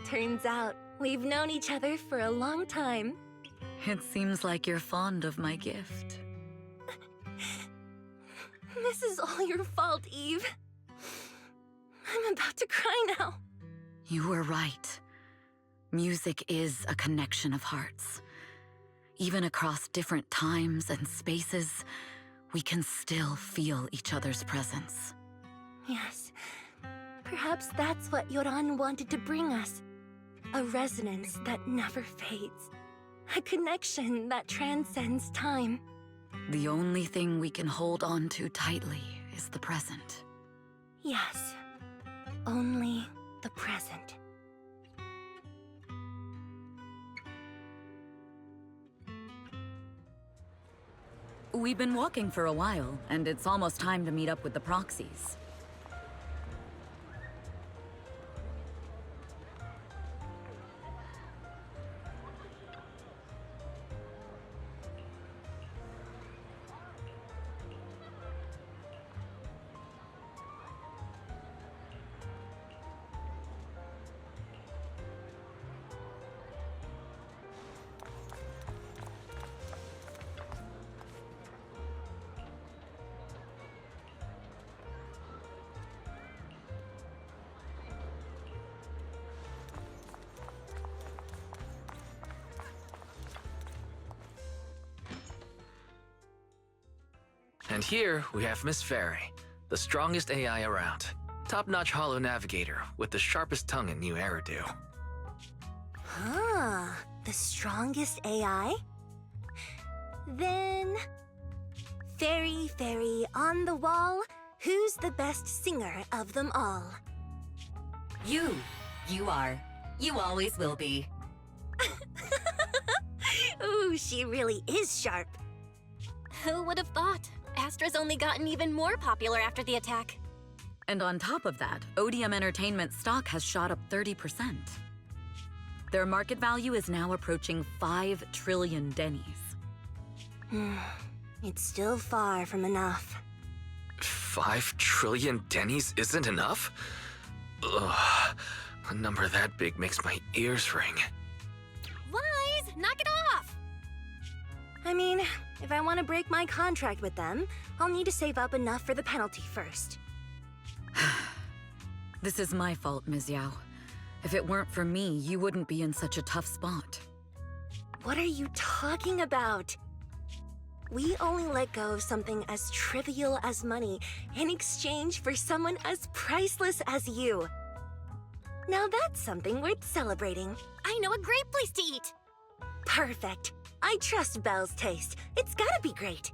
Speaker 2: Turns out, we've known each other for a long time.
Speaker 8: It seems like you're fond of my gift.
Speaker 2: This is all your fault, Eve. I'm about to cry now.
Speaker 8: You were right. Music is a connection of hearts. Even across different times and spaces, we can still feel each other's presence.
Speaker 2: Yes. Perhaps that's what Yoran wanted to bring us. A resonance that never fades. A connection that transcends time.
Speaker 8: The only thing we can hold on to tightly is the present.
Speaker 2: Yes. Only the present.
Speaker 8: We've been walking for a while, and it's almost time to meet up with the proxies.
Speaker 5: And here we have Miss Fairy, the strongest AI around. Top-notch holo navigator with the sharpest tongue in New Eridu.
Speaker 2: Huh, the strongest AI? Then... Fairy, fairy, on the wall, who's the best singer of them all?
Speaker 6: You. You are. You always will be.
Speaker 2: Ooh, she really is sharp.
Speaker 7: Who would have thought? Astra's only gotten even more popular after the attack.
Speaker 8: And on top of that, Odium Entertainment stock has shot up 30%. Their market value is now approaching 5 trillion dennies.
Speaker 2: It's still far from enough.
Speaker 5: 5 trillion dennies isn't enough? Ugh, a number that big makes my ears ring.
Speaker 7: Wise, knock it off!
Speaker 2: I mean, if I want to break my contract with them, I'll need to save up enough for the penalty first.
Speaker 8: This is my fault, Ms. Yao. If it weren't for me, you wouldn't be in such a tough spot.
Speaker 2: What are you talking about? We only let go of something as trivial as money in exchange for someone as priceless as you. Now that's something worth celebrating.
Speaker 7: I know a great place to eat!
Speaker 2: Perfect. I trust Belle's taste. It's gotta be great.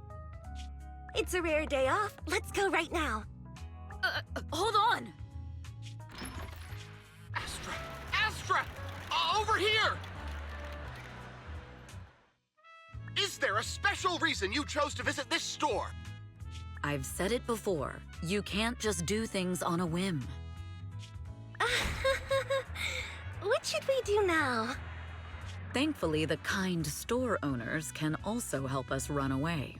Speaker 2: It's a rare day off. Let's go right now.
Speaker 8: Hold on!
Speaker 4: Astra! Astra! Over here! Is there a special reason you chose to visit this store?
Speaker 8: I've said it before, you can't just do things on a whim.
Speaker 2: What should we do now?
Speaker 8: Thankfully, the kind store owners can also help us run away.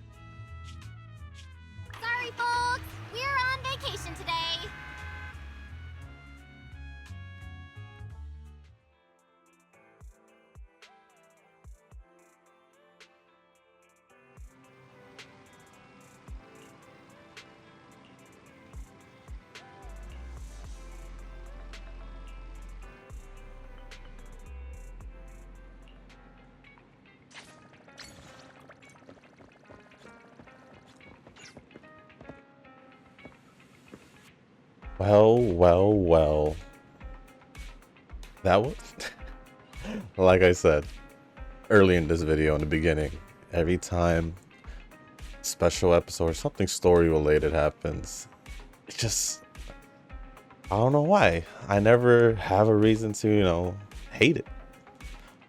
Speaker 14: Sorry, folks! We're on vacation today!
Speaker 1: Well. That was, like I said early in this video in the beginning, every time special episode or something story related happens, it just, I don't know why. I never have a reason to, hate it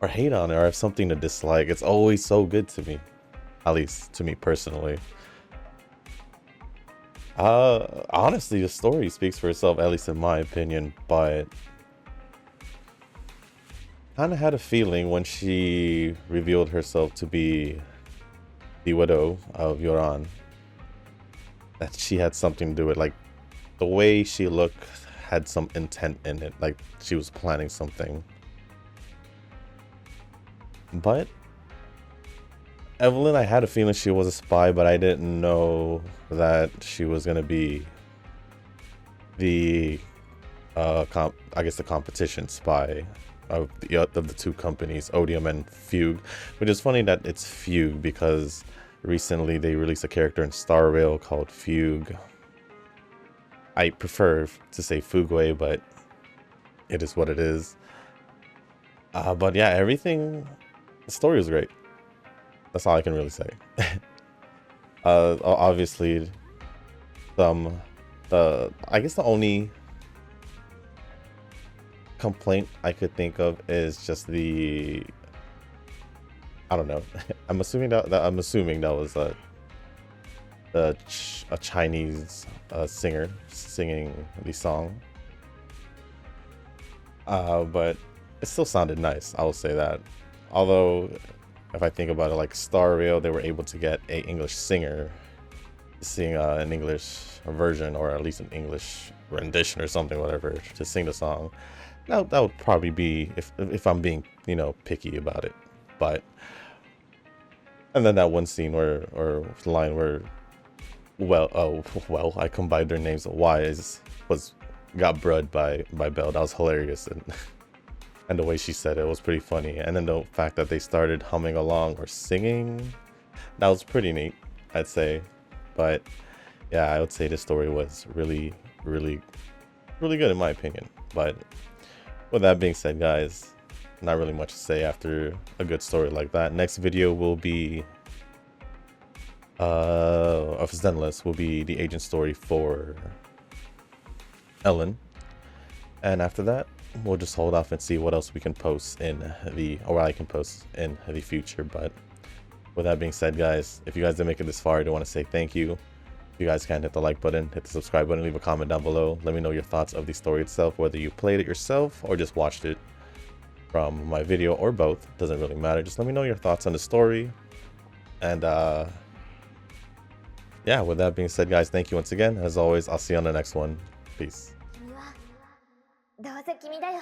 Speaker 1: or hate on it or have something to dislike. It's always so good to me, at least to me personally. Honestly, the story speaks for itself, at least in my opinion, but kind of had a feeling when she revealed herself to be the widow of Yoran that she had something to do with, like, the way she looked had some intent in it, like she was planning something. But Evelyn, I had a feeling she was a spy, but I didn't know that she was gonna be the I guess the competition spy of the two companies, Odium and Fugue. Which is funny that it's Fugue because recently they released a character in Star Rail called Fugue. I prefer to say Fugue, but it is what it is. But yeah, everything, the story was great. That's all I can really say. Obviously, I guess the only complaint I could think of is just I don't know. I'm assuming that was a Chinese singer singing the song. But it still sounded nice. I will say that. Although, if I think about it, like Star Rail, they were able to get an English singer to sing an English version, or at least an English rendition or something, whatever, to sing the song. That would probably be, if I'm being, picky about it. But, and then that one scene or line where, I combined their names. Wise got brud by Belle. That was hilarious. And the way she said it was pretty funny. And then the fact that they started humming along or singing, that was pretty neat, I'd say. But yeah, I would say the story was really, really, really good in my opinion. But with that being said, guys, not really much to say after a good story like that. Next video will be of Zenless, will be the agent story for Ellen. And after that, we'll just hold off and see what else we can post or I can post in the future. But with that being said, guys, if you guys did make it this far, I do want to say thank you. If you guys can, hit the like button, hit the subscribe button, leave a comment down below. Let me know your thoughts of the story itself, whether you played it yourself or just watched it from my video, or both. Doesn't really matter. Just let me know your thoughts on the story. And yeah, with that being said, guys, thank you once again. As always, I'll see you on the next one. Peace.
Speaker 3: 君はどうせ君だよ。